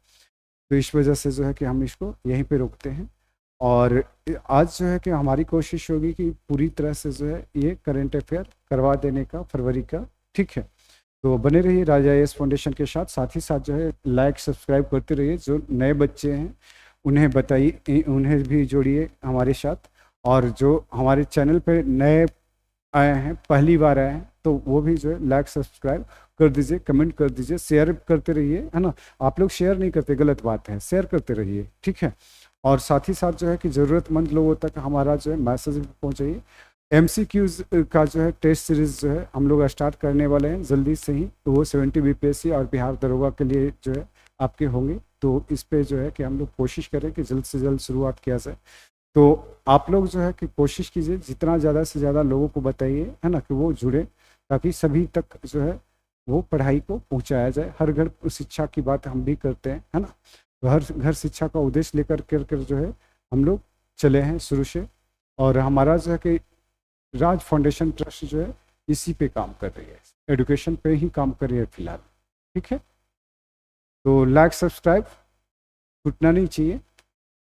A: तो इस वजह से जो है कि हम इसको यहीं पे रोकते हैं। और आज जो है कि हमारी कोशिश होगी कि पूरी तरह से जो है ये करेंट अफेयर करवा देने का फरवरी का। ठीक है, तो बने रहिए राजा IAS फाउंडेशन के साथ। साथ ही साथ जो है लाइक सब्सक्राइब करते रहिए। जो नए बच्चे हैं उन्हें बताइए, उन्हें भी जोड़िए हमारे साथ। और जो हमारे चैनल पे नए आए हैं, पहली बार आए हैं, तो वो भी जो है लाइक सब्सक्राइब कर दीजिए, कमेंट कर दीजिए, शेयर करते रहिए, है ना। आप लोग शेयर नहीं करते, गलत बात है, शेयर करते रहिए। ठीक है, और साथ ही साथ जो है कि ज़रूरतमंद लोगों तक हमारा जो है मैसेज भी पहुँचाइए। MCQs का जो है टेस्ट सीरीज़ जो है हम लोग स्टार्ट करने वाले हैं जल्दी से ही, तो वो 70 BPSC और बिहार दरोगा के लिए जो है आपके होंगे। तो तो इस पे जो है कि हम लोग कोशिश करें कि जल्द से जल्द शुरुआत किया जाए। तो आप लोग जो है कि कोशिश कीजिए, जितना ज़्यादा से ज़्यादा लोगों को बताइए, है ना, कि वो जुड़े, ताकि सभी तक जो है वो पढ़ाई को पहुंचाया जाए। हर घर शिक्षा की बात हम भी करते हैं, है ना, तो हर घर शिक्षा का उद्देश्य लेकर कर जो है हम लोग चले हैं शुरू से। और हमारा जो है कि राज फाउंडेशन ट्रस्ट जो है इसी पे काम कर रही है, एजुकेशन पे ही काम कर रही है फिलहाल। ठीक है, तो लाइक सब्सक्राइब छूटना नहीं चाहिए।